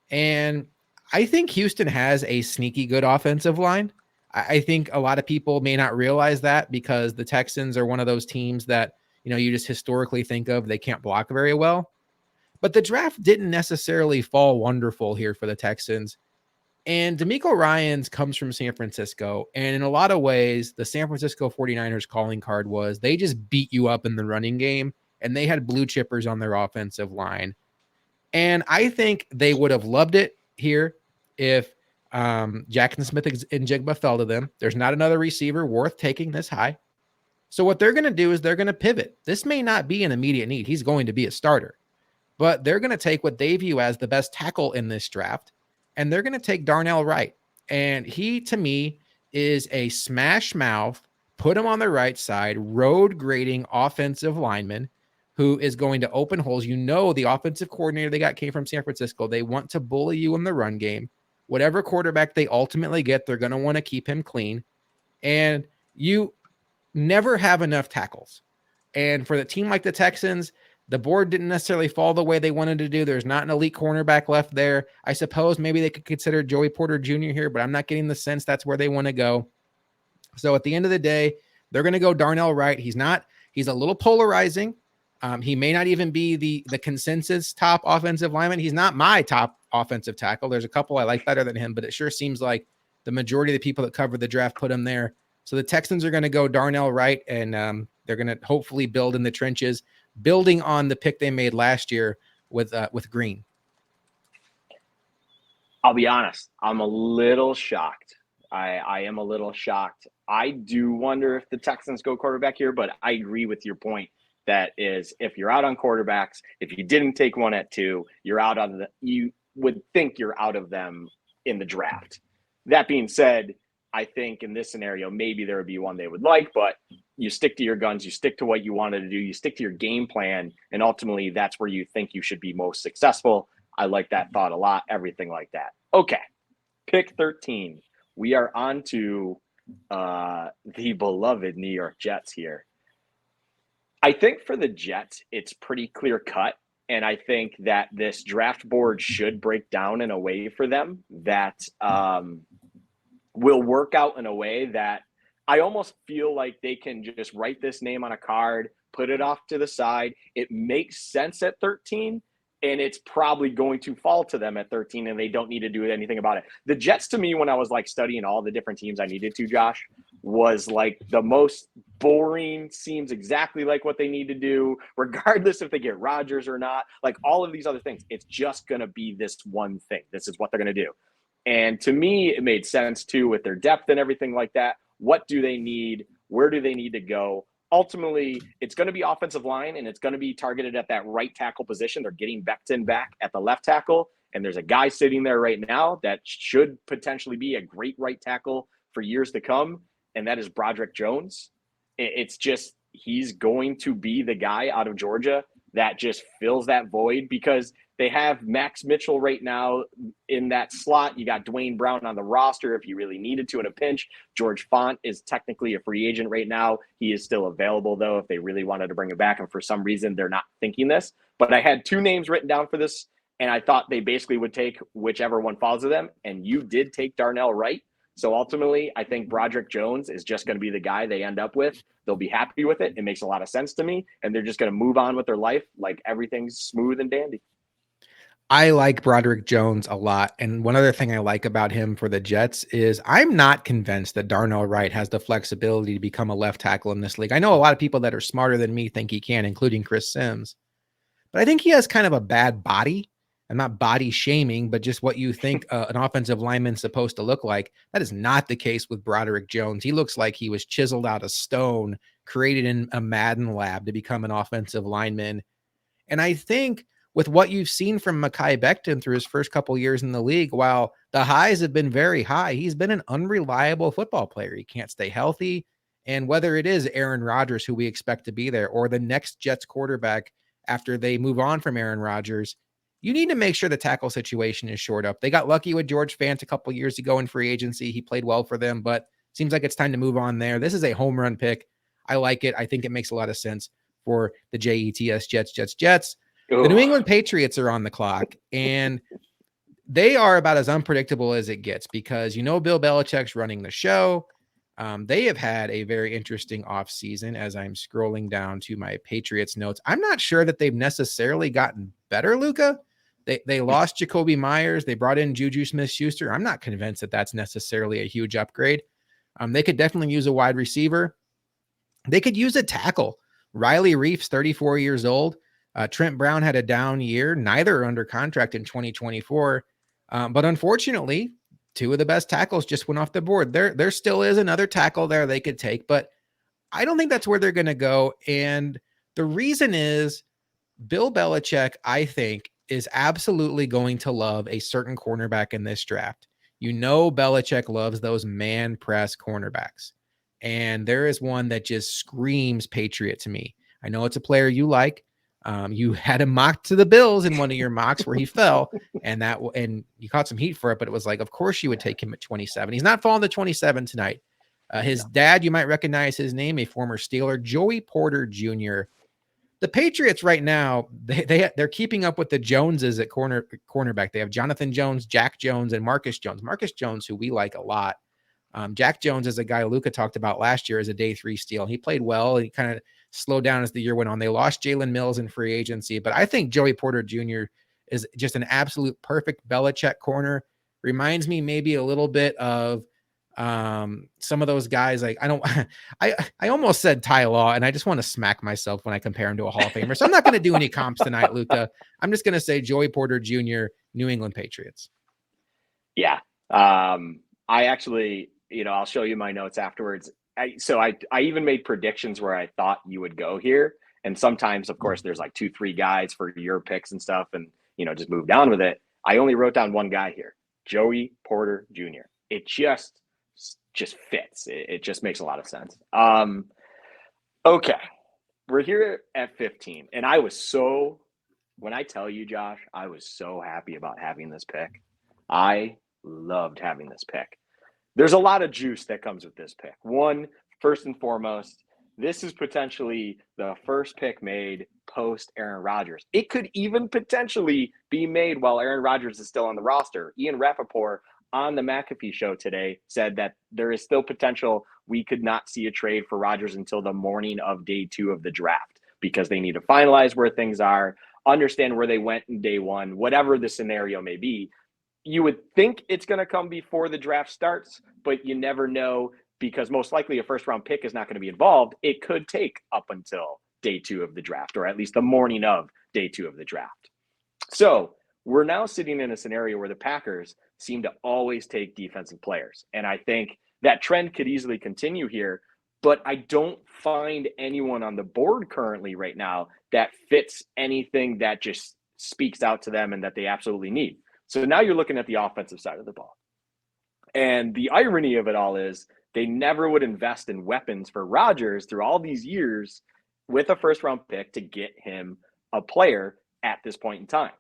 And I think Houston has a sneaky good offensive line. I think a lot of people may not realize that, because the Texans are one of those teams that, you just historically think of, they can't block very well. But the draft didn't necessarily fall wonderful here for the Texans. And D'Amico Ryans comes from San Francisco. And in a lot of ways, the San Francisco 49ers calling card was they just beat you up in the running game, and they had blue chippers on their offensive line. And I think they would have loved it here if Jackson Smith and Jigba fell to them. There's not another receiver worth taking this high. So what they're going to do is they're going to pivot. This may not be an immediate need. He's going to be a starter. But they're going to take what they view as the best tackle in this draft, and they're going to take Darnell Wright. And he, to me, is a smash mouth, put him on the right side, road grading offensive lineman who is going to open holes. The offensive coordinator they got came from San Francisco. They want to bully you in the run game. Whatever quarterback they ultimately get, they're going to want to keep him clean. And you never have enough tackles. And for the team like the Texans, the board didn't necessarily fall the way they wanted to do. There's not an elite cornerback left there. I suppose maybe they could consider Joey Porter Jr. here, but I'm not getting the sense that's where they want to go. So at the end of the day, they're going to go Darnell Wright. He's a little polarizing. He may not even be the consensus top offensive lineman. He's not my top offensive tackle. There's a couple I like better than him, but it sure seems like the majority of the people that covered the draft put him there. So the Texans are going to go Darnell Wright, and they're going to hopefully build in the trenches, building on the pick they made last year with Green. I'll be honest. I'm a little shocked. I am a little shocked. I do wonder if the Texans go quarterback here, but I agree with your point. That is, if you're out on quarterbacks, if you didn't take one at 2, you're out on you would think you're out of them in the draft. That being said, I think in this scenario, maybe there would be one they would like, but you stick to your guns, you stick to what you wanted to do, you stick to your game plan, and ultimately that's where you think you should be most successful. I like that thought a lot, everything like that. Okay, pick 13. We are on to the beloved New York Jets here. I think for the Jets, it's pretty clear cut. And I think that this draft board should break down in a way for them that will work out in a way that I almost feel like they can just write this name on a card, put it off to the side. It makes sense at 13, and it's probably going to fall to them at 13, and they don't need to do anything about it. The Jets, to me, when I was like studying all the different teams I needed to, Josh, was like the most boring, seems exactly like what they need to do, regardless if they get Rodgers or not. Like all of these other things, it's just going to be this one thing. This is what they're going to do. And to me, it made sense too with their depth and everything like that. What do they need? Where do they need to go? Ultimately, it's going to be offensive line, and it's going to be targeted at that right tackle position. They're getting Becton back at the left tackle, and there's a guy sitting there right now that should potentially be a great right tackle for years to come, and that is Broderick Jones. It's just he's going to be the guy out of Georgia that just fills that void because they have Max Mitchell right now in that slot. You got Dwayne Brown on the roster if you really needed to in a pinch. George Font is technically a free agent right now. He is still available, though, if they really wanted to bring him back. And for some reason, they're not thinking this. But I had 2 names written down for this, and I thought they basically would take whichever one falls to them. And you did take Darnell Wright. So ultimately, I think Broderick Jones is just going to be the guy they end up with. They'll be happy with it. It makes a lot of sense to me. And they're just going to move on with their life like everything's smooth and dandy. I like Broderick Jones a lot. And one other thing I like about him for the Jets is I'm not convinced that Darnell Wright has the flexibility to become a left tackle in this league. I know a lot of people that are smarter than me think he can, including Chris Sims. But I think he has kind of a bad body. I'm not body shaming, but just what you think an offensive lineman's supposed to look like. That is not the case with Broderick Jones. He looks like he was chiseled out of stone, created in a Madden lab to become an offensive lineman. And I think with what you've seen from Mekhi Becton through his first couple years in the league, while the highs have been very high, he's been an unreliable football player. He can't stay healthy. And whether it is Aaron Rodgers, who we expect to be there, or the next Jets quarterback after they move on from Aaron Rodgers, you need to make sure the tackle situation is shored up. They got lucky with George Fant a couple years ago in free agency. He played well for them, but seems like it's time to move on there. This is a home run pick. I like it. I think it makes a lot of sense for the Jets, Jets. The New England Patriots are on the clock, and they are about as unpredictable as it gets because, Bill Belichick's running the show. They have had a very interesting offseason as I'm scrolling down to my Patriots notes. I'm not sure that they've necessarily gotten better, Luka. They lost Jacoby Myers. They brought in Juju Smith-Schuster. I'm not convinced that that's necessarily a huge upgrade. They could definitely use a wide receiver. They could use a tackle. Riley Reif's 34 years old. Trent Brown had a down year. Neither are under contract in 2024. But unfortunately, two of the best tackles just went off the board. There still is another tackle there they could take, but I don't think that's where they're going to go. And the reason is Bill Belichick, I think, is absolutely going to love a certain cornerback in this draft. Belichick loves those man press cornerbacks. And there is one that just screams Patriot to me. I know it's a player you like. You had him mocked to the Bills in one of your mocks where he fell, and you caught some heat for it, but it was like, of course you would take him at 27. He's not falling to 27 tonight. His dad, you might recognize his name, a former Steeler, Joey Porter Jr. The Patriots right now, they're keeping up with the Joneses at cornerback. They have Jonathan Jones, Jack Jones, and Marcus Jones. Marcus Jones, who we like a lot. Jack Jones is a guy Luka talked about last year as a day 3 steal. He played well. He kind of slowed down as the year went on. They lost Jalen Mills in free agency, but I think Joey Porter Jr. is just an absolute perfect Belichick corner. Reminds me maybe a little bit of some of those guys. Like I almost said Ty Law, and I just want to smack myself when I compare him to a Hall of Famer. So I'm not going to do any comps tonight, Luka. I'm just going to say Joey Porter Jr., New England Patriots. Yeah. I actually, I'll show you my notes afterwards. I even made predictions where I thought you would go here. And sometimes, of course, there's like 2-3 guys for your picks and stuff and, just move down with it. I only wrote down one guy here, Joey Porter Jr. It just fits. It just makes a lot of sense. Okay. We're here at 15. And when I tell you, Josh, I was so happy about having this pick. I loved having this pick. There's a lot of juice that comes with this pick. One, first and foremost, this is potentially the first pick made post Aaron Rodgers. It could even potentially be made while Aaron Rodgers is still on the roster. Ian Rappaport on the McAfee show today said that there is still potential we could not see a trade for Rodgers until the morning of day 2 of the draft because they need to finalize where things are, understand where they went in day 1, whatever the scenario may be. You would think it's going to come before the draft starts, but you never know because most likely a first-round pick is not going to be involved. It could take up until day 2 of the draft, or at least the morning of day 2 of the draft. So we're now sitting in a scenario where the Packers seem to always take defensive players. And I think that trend could easily continue here, but I don't find anyone on the board currently right now that fits anything that just speaks out to them and that they absolutely need. So now you're looking at the offensive side of the ball. And the irony of it all is they never would invest in weapons for Rodgers through all these years with a first-round pick to get him a player at this point in time.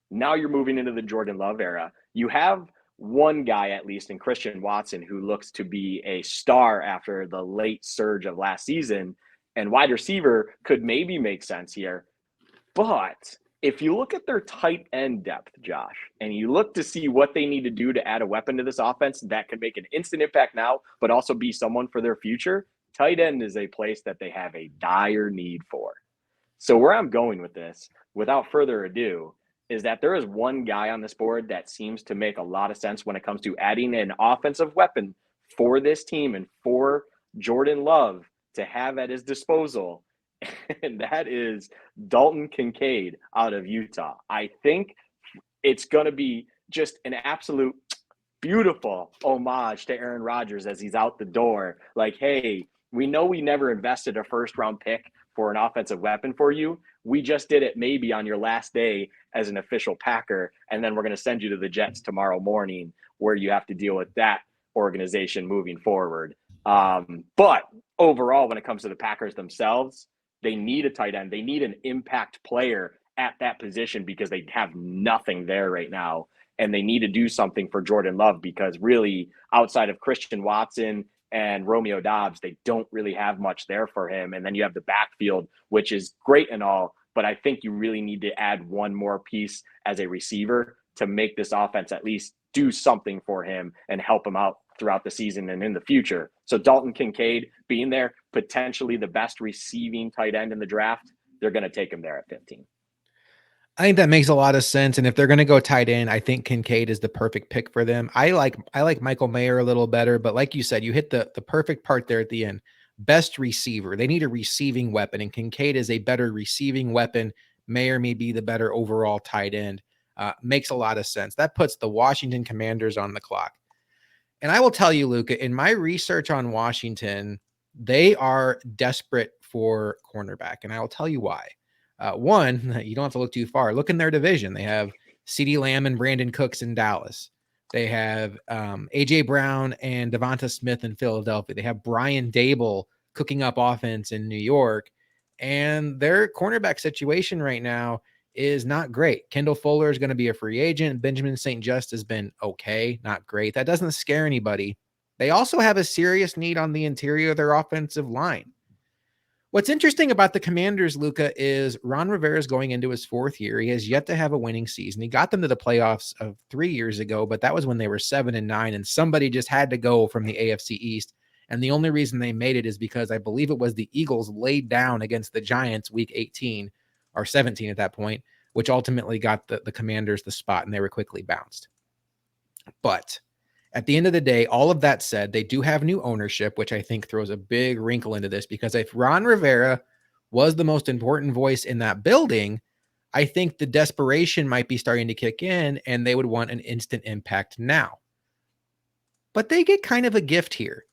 Now you're moving into the Jordan Love era. You have one guy, at least, in Christian Watson, who looks to be a star after the late surge of last season. And wide receiver could maybe make sense here. But if you look at their tight end depth, Josh, and you look to see what they need to do to add a weapon to this offense that can make an instant impact now, but also be someone for their future, tight end is a place that they have a dire need for. So where I'm going with this, without further ado, is that there is one guy on this board that seems to make a lot of sense when it comes to adding an offensive weapon for this team and for Jordan Love to have at his disposal, and that is Dalton Kincaid out of Utah. I think it's going to be just an absolute beautiful homage to Aaron Rodgers as he's out the door. Like, hey, we know we never invested a first round pick for an offensive weapon for you. We just did it maybe on your last day as an official Packer. And then we're going to send you to the Jets tomorrow morning where you have to deal with that organization moving forward. But overall, when it comes to the Packers themselves, they need a tight end. They need an impact player at that position because they have nothing there right now. And they need to do something for Jordan Love because really outside of Christian Watson and Romeo Doubs, they don't really have much there for him. And then you have the backfield, which is great and all, but I think you really need to add one more piece as a receiver to make this offense at least do something for him and help him out throughout the season and in the future. So Dalton Kincaid being there, potentially the best receiving tight end in the draft, they're going to take him there at 15. I think that makes a lot of sense. And if they're going to go tight end, I think Kincaid is the perfect pick for them. I like Michael Mayer a little better, but like you said, you hit the perfect part there at the end. Best receiver. They need a receiving weapon, and Kincaid is a better receiving weapon. Mayer may be the better overall tight end. Makes a lot of sense. That puts the Washington Commanders on the clock. And I will tell you, Luka, in my research on Washington, they are desperate for cornerback, and I will tell you why. One, you don't have to look too far. Look in their division. They have CeeDee Lamb and Brandon Cooks in Dallas. They have A.J. Brown and Devonta Smith in Philadelphia. They have Brian Dable cooking up offense in New York. And their cornerback situation right now is not great. Kendall Fuller is going to be a free agent. Benjamin St. Just has been okay, not great. That doesn't scare anybody. They also have a serious need on the interior of their offensive line. What's interesting about the Commanders, Luka, is Ron Rivera is going into his fourth year. He has yet to have a winning season. He got them to the playoffs of 3 years ago, but that was when they were 7-9, and somebody just had to go from the AFC East. And the only reason they made it is because I believe it was the Eagles laid down against the Giants week 18 or 17 at that point, which ultimately got the Commanders the spot, and they were quickly bounced. But at the end of the day, all of that said, they do have new ownership, which I think throws a big wrinkle into this, because if Ron Rivera was the most important voice in that building, I think the desperation might be starting to kick in and they would want an instant impact now. But they get kind of a gift here.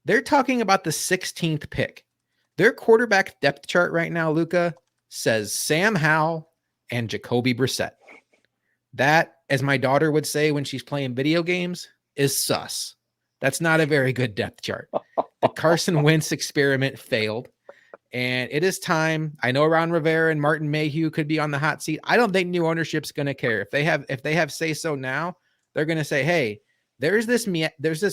They're talking about the 16th pick. Their quarterback depth chart right now, Luka, says Sam Howell and Jacoby Brissett. That, as my daughter would say when she's playing video games, is sus. That's not a very good depth chart. The Carson Wentz experiment failed, and it is time. I know Ron Rivera and Martin Mayhew could be on the hot seat. I don't think new ownership's going to care. If they have say so now, they're going to say, hey, there's this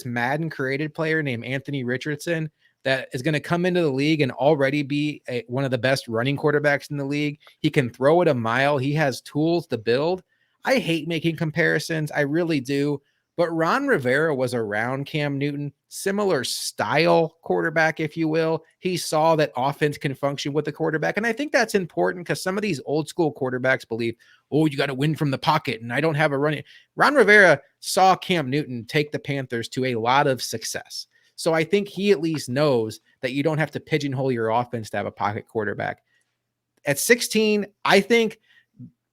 Madden created player named Anthony Richardson that is going to come into the league and already be one of the best running quarterbacks in the league. He can throw it a mile. He has tools to build. I hate making comparisons. I really do. But Ron Rivera was around Cam Newton, similar style quarterback, if you will. He saw that offense can function with the quarterback. And I think that's important because some of these old school quarterbacks believe, oh, you got to win from the pocket and I don't have a running. Ron Rivera saw Cam Newton take the Panthers to a lot of success. So I think he at least knows that you don't have to pigeonhole your offense to have a pocket quarterback. At 16, I think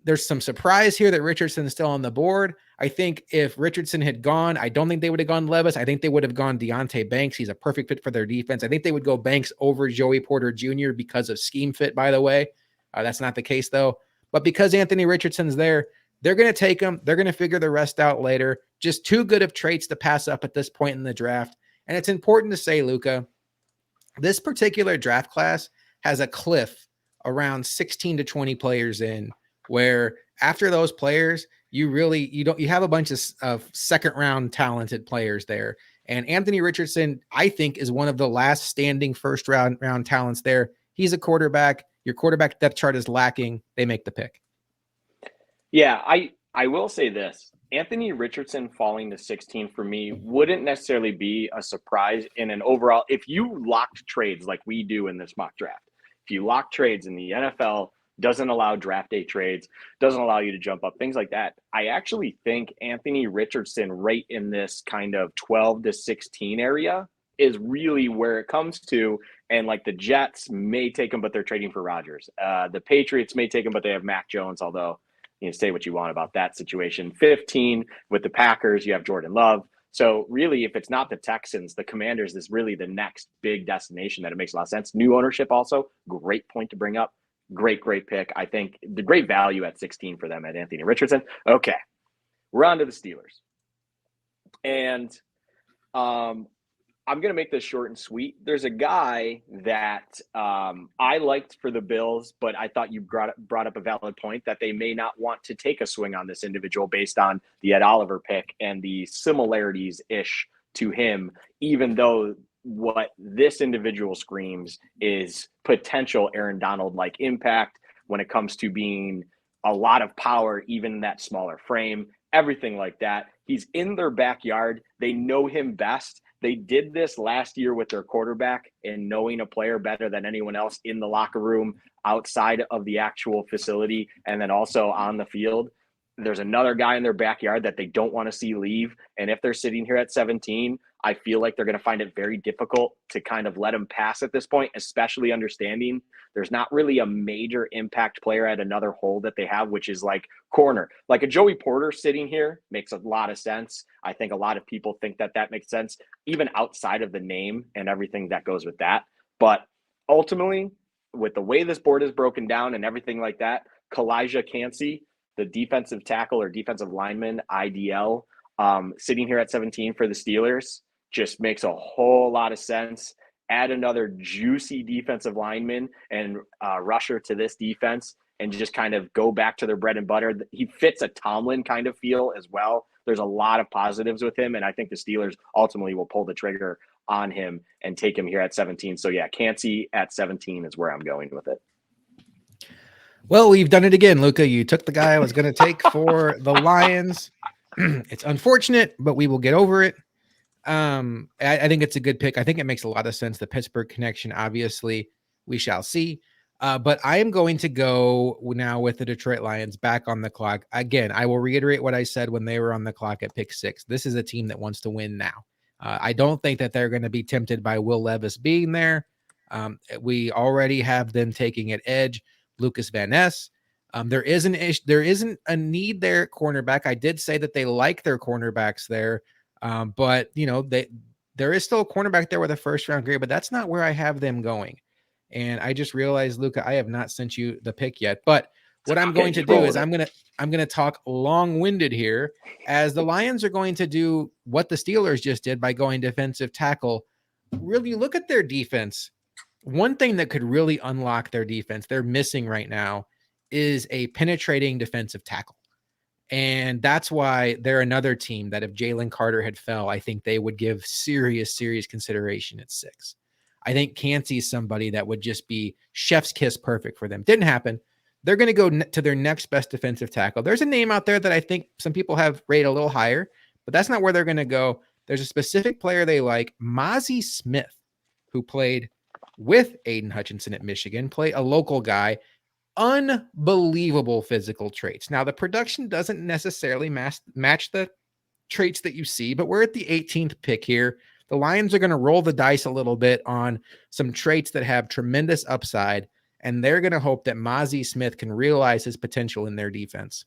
there's some surprise here that Richardson is still on the board. I think if Richardson had gone, I don't think they would have gone Levis. I think they would have gone Deontay Banks. He's a perfect fit for their defense. I think they would go Banks over Joey Porter Jr. because of scheme fit, by the way. That's not the case, though. But because Anthony Richardson's there, they're going to take him. They're going to figure the rest out later. Just too good of traits to pass up at this point in the draft. And it's important to say, Luka, this particular draft class has a cliff around 16 to 20 players in, where after those players, you have a bunch of second round talented players there. And Anthony Richardson, I think, is one of the last standing first round talents there. He's a quarterback. Your quarterback depth chart is lacking. They make the pick. Yeah, I will say this. Anthony Richardson falling to 16 for me wouldn't necessarily be a surprise in an overall. If you locked trades like we do in this mock draft, if you lock trades in the NFL, doesn't allow draft day trades, doesn't allow you to jump up, things like that. I actually think Anthony Richardson, right in this kind of 12 to 16 area, is really where it comes to. And like the Jets may take him, but they're trading for Rodgers. The Patriots may take him, but they have Mac Jones, although you know, say what you want about that situation. 15 with the Packers, you have Jordan Love. So really, if it's not the Texans, the Commanders is really the next big destination that it makes a lot of sense. New ownership also, great point to bring up. Great pick. I think the great value at 16 for them at Anthony Richardson. Okay, we're on to the Steelers. And I'm going to make this short and sweet. There's a guy that I liked for the Bills, but I thought you brought up a valid point that they may not want to take a swing on this individual based on the Ed Oliver pick and the similarities-ish to him, even though what this individual screams is potential Aaron Donald-like impact when it comes to being a lot of power, even in that smaller frame, everything like that. He's in their backyard. They know him best. They did this last year with their quarterback and knowing a player better than anyone else in the locker room, outside of the actual facility, and then also on the field. There's another guy in their backyard that they don't want to see leave. And if they're sitting here at 17, I feel like they're going to find it very difficult to kind of let him pass at this point, especially understanding there's not really a major impact player at another hole that they have, which is like corner. Like a Joey Porter sitting here makes a lot of sense. I think a lot of people think that that makes sense, even outside of the name and everything that goes with that. But ultimately, with the way this board is broken down and everything like that, Kalijah Cansey, the defensive tackle or defensive lineman, IDL, sitting here at 17 for the Steelers just makes a whole lot of sense. Add another juicy defensive lineman and rusher to this defense and just kind of go back to their bread and butter. He fits a Tomlin kind of feel as well. There's a lot of positives with him, and I think the Steelers ultimately will pull the trigger on him and take him here at 17. So, yeah, Cansey at 17 is where I'm going with it. Well, we've done it again, Luka. You took the guy I was going to take for the Lions. It's unfortunate, but we will get over it. I think it's a good pick. I think it makes a lot of sense. The Pittsburgh connection, obviously, we shall see. But I am going to go now with the Detroit Lions back on the clock. Again, I will reiterate what I said when they were on the clock at pick 6. This is a team that wants to win now. I don't think that they're going to be tempted by Will Levis being there. We already have them taking at edge Lucas Van Ness. There isn't a need there at cornerback. I did say that they like their cornerbacks there. But you know, there is still a cornerback there with a first round grade, but that's not where I have them going. And I just realized, Luka, I have not sent you the pick yet. But what I'm going to do is I'm gonna talk long-winded here, as the Lions are going to do what the Steelers just did by going defensive tackle. Really look at their defense. One thing that could really unlock their defense, they're missing right now, is a penetrating defensive tackle. And that's why they're another team that if Jalen Carter had fell, I think they would give serious consideration at 6. I think Cansey is somebody that would just be chef's kiss perfect for them. Didn't happen. They're going to go to their next best defensive tackle. There's a name out there that I think some people have rated a little higher, but that's not where they're going to go. There's a specific player they like, Mazi Smith, who played with Aiden Hutchinson at Michigan, play a local guy. Unbelievable physical traits. Now, the production doesn't necessarily match the traits that you see, but we're at the 18th pick here. The Lions are going to roll the dice a little bit on some traits that have tremendous upside, and they're going to hope that Mazi Smith can realize his potential in their defense.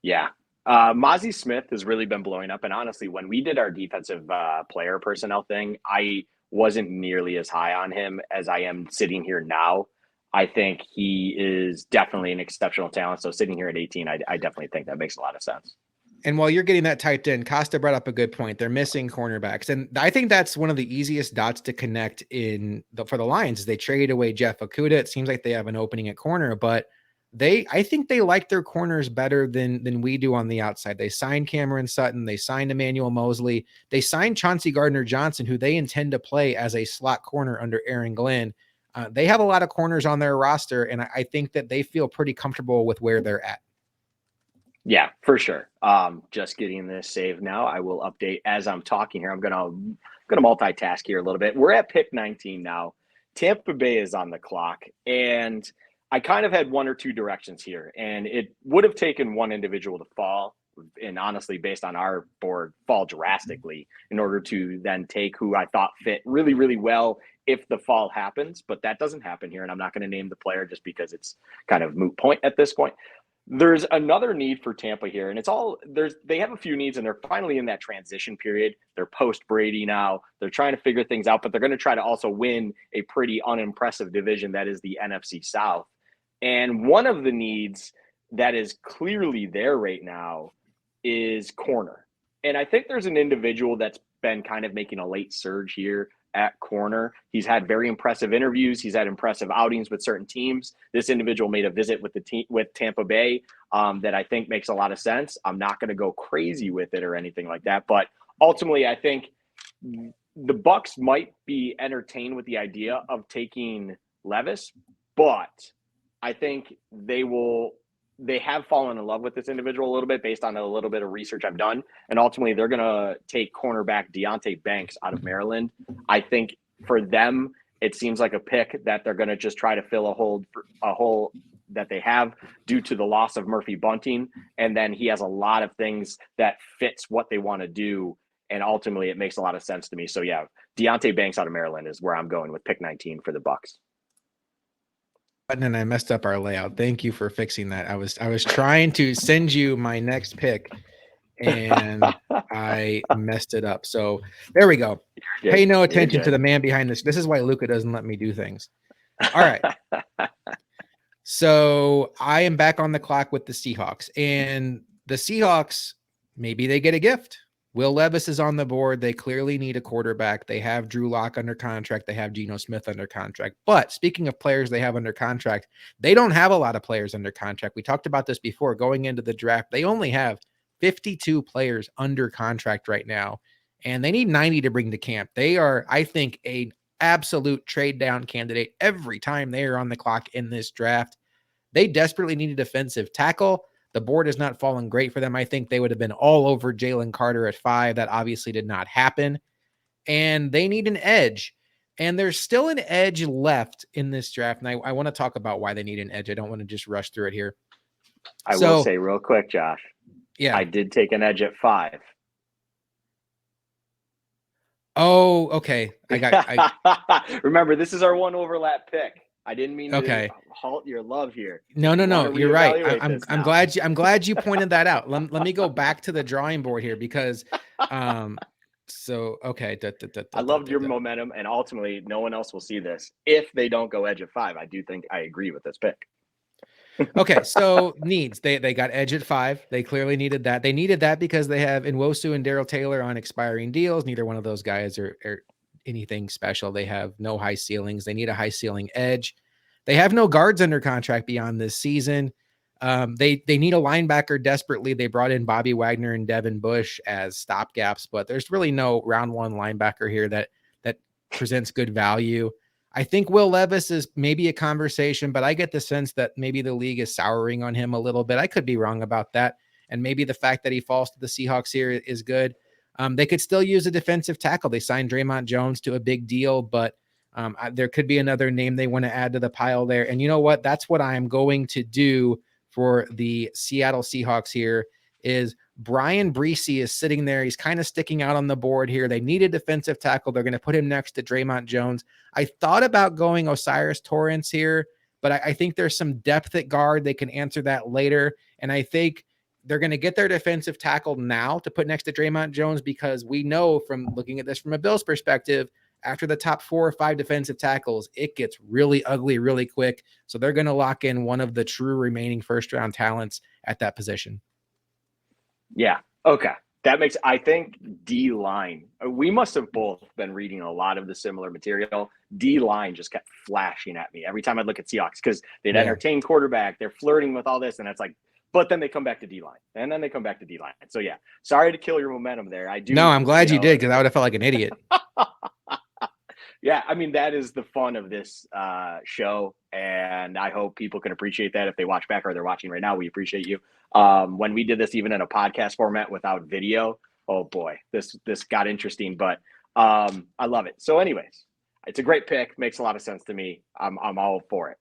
Yeah. Mazi Smith has really been blowing up. And honestly, when we did our defensive player personnel thing, I wasn't nearly as high on him as I am sitting here now. I think he is definitely an exceptional talent. So sitting here at 18, I definitely think that makes a lot of sense. And while you're getting that typed in, Costa brought up a good point. They're missing cornerbacks. And I think that's one of the easiest dots to connect for the Lions is they traded away Jeff Okudah. It seems like they have an opening at corner, but I think they like their corners better than we do on the outside. They signed Cameron Sutton. They signed Emmanuel Mosley. They signed Chauncey Gardner-Johnson, who they intend to play as a slot corner under Aaron Glenn. They have a lot of corners on their roster, and I think that they feel pretty comfortable with where they're at. Yeah, for sure. Just getting this saved now. I will update as I'm talking here. I'm gonna multitask here a little bit. We're at pick 19 now. Tampa Bay is on the clock, and I kind of had one or two directions here, and it would have taken one individual to fall, and honestly, based on our board, fall drastically in order to then take who I thought fit really, really well if the fall happens. But that doesn't happen here, and I'm not going to name the player just because it's kind of moot point at this point. There's another need for Tampa here, and they have a few needs, and they're finally in that transition period. They're post Brady now. They're trying to figure things out, but they're going to try to also win a pretty unimpressive division that is the NFC South. And one of the needs that is clearly there right now is corner. And I think there's an individual that's been kind of making a late surge here at corner. He's had very impressive interviews. He's had impressive outings with certain teams. This individual made a visit with the team with Tampa Bay that I think makes a lot of sense. I'm not going to go crazy with it or anything like that, but ultimately, I think the Bucks might be entertained with the idea of taking Levis, but I think they have fallen in love with this individual a little bit based on a little bit of research I've done. And ultimately, they're going to take cornerback Deonte Banks out of Maryland. I think for them, it seems like a pick that they're going to just try to fill a hole that they have due to the loss of Murphy Bunting. And then he has a lot of things that fits what they want to do. And ultimately, it makes a lot of sense to me. So, yeah, Deonte Banks out of Maryland is where I'm going with pick 19 for the Bucks. And I messed up our layout. Thank you for fixing that. I was trying to send you my next pick and I messed it up. So there we go. Pay no attention to the man behind this. This is why Luka doesn't let me do things. All right. So I am back on the clock with the Seahawks, and the Seahawks, maybe they get a gift. Will Levis is on the board. They clearly need a quarterback. They have Drew Lock under contract. They have Geno Smith under contract. But speaking of players they have under contract, they don't have a lot of players under contract. We talked about this before. Going into the draft, they only have 52 players under contract right now, and they need 90 to bring to camp. They are, I think, an absolute trade down candidate every time they are on the clock in this draft. They desperately need a defensive tackle. The board has not fallen great for them. I think they would have been all over Jalen Carter at 5. That obviously did not happen. And they need an edge. And there's still an edge left in this draft. And I want to talk about why they need an edge. I don't want to just rush through it here. I will say real quick, Josh. Yeah. I did take an edge at 5. Oh, okay. Remember, this is our one overlap pick. I didn't mean to halt your love here. No. You're right. I'm glad you pointed that out. Let me go back to the drawing board here because, so okay. I loved your momentum, and ultimately, no one else will see this if they don't go edge at 5. I do think I agree with this pick. Okay, so needs. They got edge at 5. They clearly needed that. They needed that because they have Nwosu and Darrell Taylor on expiring deals. Neither one of those guys are anything special. They have no high ceilings. They need a high ceiling edge. They have no guards under contract beyond this season. They need a linebacker desperately. They brought in Bobby Wagner and Devin Bush as stopgaps, but there's really no round one linebacker here that presents good value. I think Will Levis is maybe a conversation, but I get the sense that maybe the league is souring on him a little bit. I could be wrong about that. And maybe the fact that he falls to the Seahawks here is good. They could still use a defensive tackle. They signed Draymond Jones to a big deal, but there could be another name they want to add to the pile there. And you know what? That's what I'm going to do for the Seattle Seahawks here is Brian Breesy is sitting there. He's kind of sticking out on the board here. They need a defensive tackle. They're going to put him next to Draymond Jones. I thought about going Osiris Torrance here, but I think there's some depth at guard. They can answer that later. And I think they're going to get their defensive tackle now to put next to Draymond Jones because we know from looking at this from a Bills perspective, after the top 4 or 5 defensive tackles, it gets really ugly really quick. So they're going to lock in one of the true remaining first-round talents at that position. Yeah. Okay. That makes, I think D-line, we must have both been reading a lot of the similar material. D-line just kept flashing at me every time I'd look at Seahawks because they'd entertain quarterback. They're flirting with all this. And it's like, but then they come back to D-line and then they come back to D-line. So yeah, sorry to kill your momentum there. I do. No, I'm glad you did because I would have felt like an idiot. Yeah, I mean, that is the fun of this show, and I hope people can appreciate that if they watch back or they're watching right now. We appreciate you. When we did this even in a podcast format without video, oh boy, this got interesting, but I love it. So, anyways, it's a great pick. Makes a lot of sense to me. I'm all for it.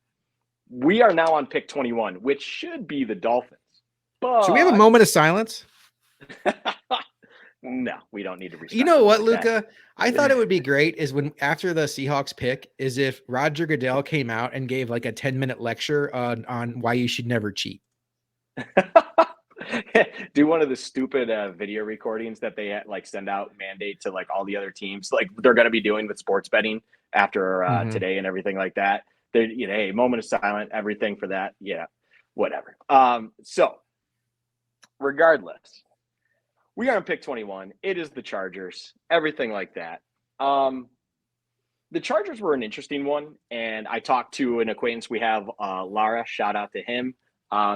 We are now on pick 21, which should be the Dolphins, Should we have a but moment of silence? no, we don't need to You respect know them what, like that. Luka? I thought it would be great is when after the Seahawks pick is if Roger Goodell came out and gave like a 10-minute lecture on why you should never cheat. Do one of the stupid video recordings that they like send out mandate to like all the other teams, like they're going to be doing with sports betting after today and everything like that. They, hey, moment of silence, everything for that. Yeah, whatever. So regardless, we are on pick 21. It is the Chargers, everything like that. The Chargers were an interesting one, and I talked to an acquaintance we have, Lara. Shout out to him.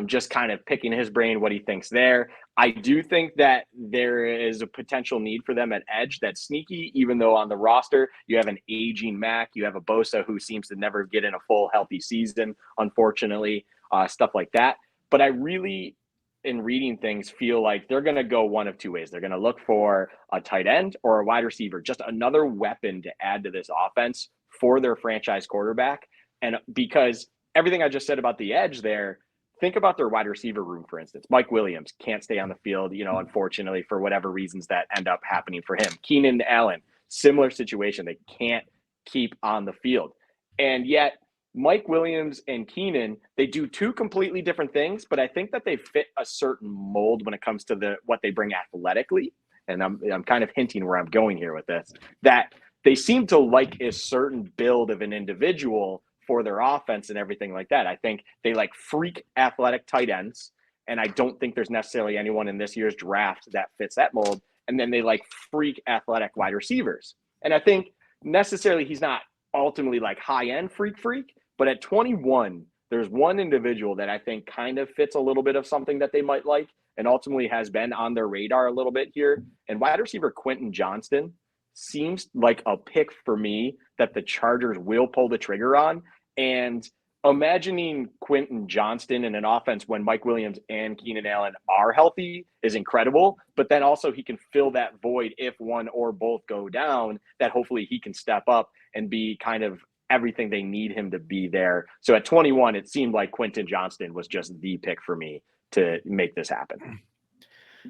Just kind of picking his brain, what he thinks there. I do think that there is a potential need for them at edge that's sneaky, even though on the roster you have an aging Mac, you have a Bosa who seems to never get in a full healthy season, unfortunately, stuff like that. But I really, in reading things, feel like they're going to go one of two ways. They're going to look for a tight end or a wide receiver, just another weapon to add to this offense for their franchise quarterback. And because everything I just said about the edge there, think about their wide receiver room, for instance. Mike Williams can't stay on the field, unfortunately, for whatever reasons that end up happening for him. Keenan Allen, similar situation. They can't keep on the field. And yet, Mike Williams and Keenan, they do two completely different things, but I think that they fit a certain mold when it comes to what they bring athletically. And I'm kind of hinting where I'm going here with this, that they seem to like a certain build of an individual for their offense and everything like that. I think they like freak athletic tight ends, and I don't think there's necessarily anyone in this year's draft that fits that mold. And then they like freak athletic wide receivers. And I think necessarily he's not ultimately like high-end freak, but at 21, there's one individual that I think kind of fits a little bit of something that they might like and ultimately has been on their radar a little bit here. And wide receiver Quentin Johnston seems like a pick for me that the Chargers will pull the trigger on. And imagining Quentin Johnston in an offense when Mike Williams and Keenan Allen are healthy is incredible. But then also he can fill that void if one or both go down, that hopefully he can step up and be kind of everything they need him to be there. So at 21, it seemed like Quentin Johnston was just the pick for me to make this happen.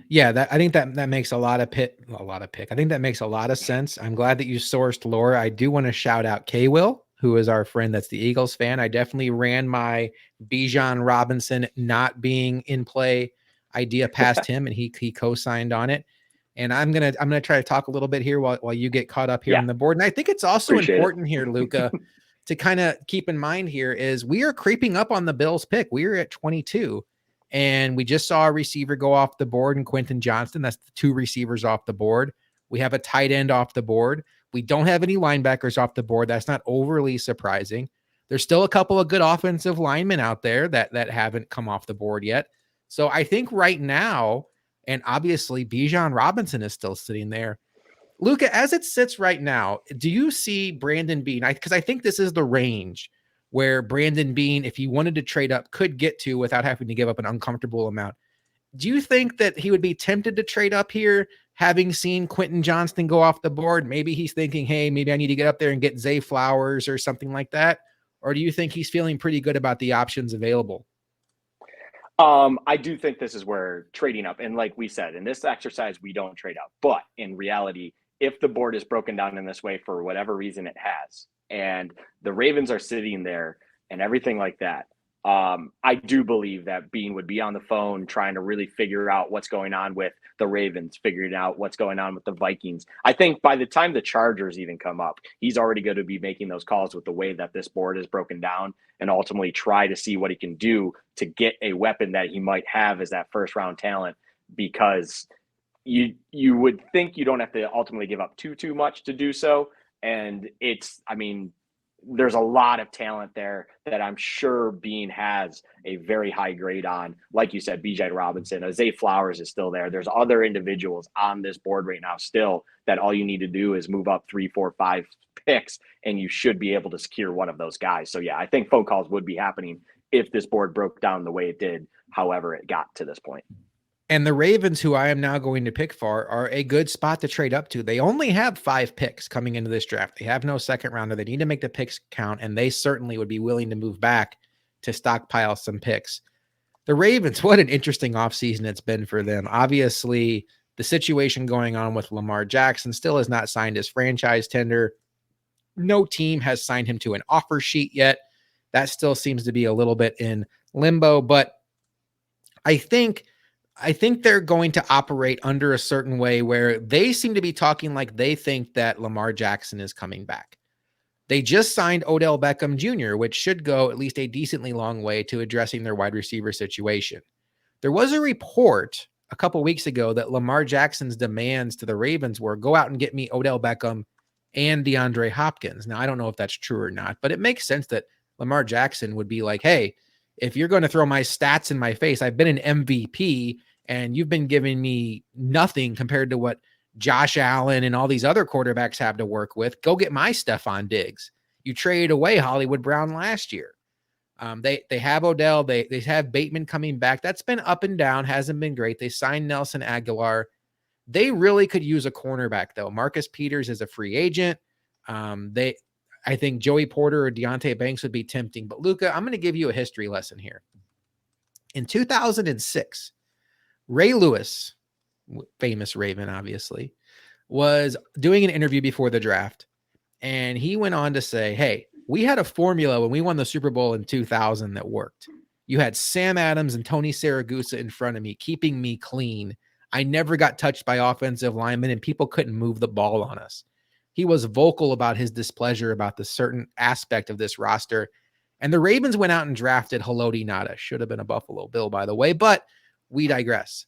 Yeah, I think that makes a lot of pick. I think that makes a lot of sense. I'm glad that you sourced Laura. I do want to shout out K-Will, who is our friend that's the Eagles fan. I definitely ran my Bijan Robinson not being in play idea past him, and he co-signed on it. And I'm gonna try to talk a little bit here while you get caught up here on the board. And I think it's also important here, Luka, to kind of keep in mind here is we are creeping up on the Bills pick. We are at 22. And we just saw a receiver go off the board in Quentin Johnston. That's the two receivers off the board. We have a tight end off the board. We don't have any linebackers off the board. That's not overly surprising. There's still a couple of good offensive linemen out there that haven't come off the board yet. So I think right now, and obviously Bijan Robinson is still sitting there. Luka, as it sits right now, do you see Brandon Beane? Because I think this is the range where Brandon Beane, if he wanted to trade up, could get to without having to give up an uncomfortable amount. Do you think that he would be tempted to trade up here, having seen Quentin Johnston go off the board? Maybe he's thinking, hey, maybe I need to get up there and get Zay Flowers or something like that. Or do you think he's feeling pretty good about the options available? I do think this is where trading up, and like we said, in this exercise, we don't trade up. But in reality, if the board is broken down in this way for whatever reason it has, and the Ravens are sitting there and everything like that, I do believe that Beane would be on the phone trying to really figure out what's going on with the Ravens, figuring out what's going on with the Vikings. I think by the time the Chargers even come up, he's already going to be making those calls with the way that this board is broken down and ultimately try to see what he can do to get a weapon that he might have as that first round talent, because you would think you don't have to ultimately give up too much to do so. And it's, I mean, there's a lot of talent there that I'm sure Bean has a very high grade on. Like you said, BJ Robinson, Zay Flowers is still there. There's other individuals on this board right now still that all you need to do is move up 3, 4, 5 picks, and you should be able to secure one of those guys. So yeah, I think phone calls would be happening if this board broke down the way it did, however it got to this point. And the Ravens, who I am now going to pick for, are a good spot to trade up to. They only have 5 picks coming into this draft. They have no second rounder. They need to make the picks count, and they certainly would be willing to move back to stockpile some picks. The Ravens, what an interesting offseason it's been for them. Obviously, the situation going on with Lamar Jackson still has not signed his franchise tender. No team has signed him to an offer sheet yet. That still seems to be a little bit in limbo, but I think they're going to operate under a certain way where they seem to be talking like they think that Lamar Jackson is coming back. They just signed Odell Beckham Jr., which should go at least a decently long way to addressing their wide receiver situation. There was a report a couple weeks ago that Lamar Jackson's demands to the Ravens were go out and get me Odell Beckham and DeAndre Hopkins. Now, I don't know if that's true or not, but it makes sense that Lamar Jackson would be like, hey, if you're going to throw my stats in my face, I've been an MVP and you've been giving me nothing compared to what Josh Allen and all these other quarterbacks have to work with. Go get my Stephon Diggs. You traded away Hollywood Brown last year. They have Odell. They have Bateman coming back. That's been up and down. Hasn't been great. They signed Nelson Aguilar. They really could use a cornerback, though. Marcus Peters is a free agent. I think Joey Porter or Deontay Banks would be tempting. But Luka, I'm going to give you a history lesson here. In 2006, Ray Lewis, famous Raven, obviously, was doing an interview before the draft. And he went on to say, hey, we had a formula when we won the Super Bowl in 2000 that worked. You had Sam Adams and Tony Saragusa in front of me, keeping me clean. I never got touched by offensive linemen, and people couldn't move the ball on us. He was vocal about his displeasure about the certain aspect of this roster. And the Ravens went out and drafted Haloti Ngata. Should have been a Buffalo Bill, by the way, but we digress.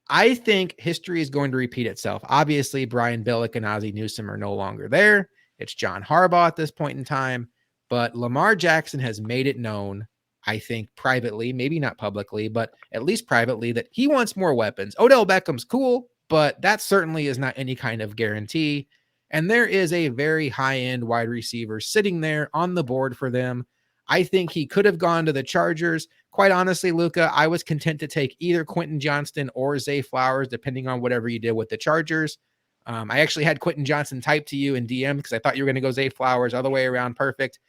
I think history is going to repeat itself. Obviously, Brian Billick and Ozzie Newsome are no longer there. It's John Harbaugh at this point in time. But Lamar Jackson has made it known, I think privately, maybe not publicly, but at least privately, that he wants more weapons. Odell Beckham's cool, but that certainly is not any kind of guarantee. And there is a very high-end wide receiver sitting there on the board for them. I think he could have gone to the Chargers. Quite honestly, Luka, I was content to take either Quentin Johnston or Zay Flowers, depending on whatever you did with the Chargers. I actually had Quentin Johnston type to you in DM because I thought you were going to go Zay Flowers, other way around, perfect.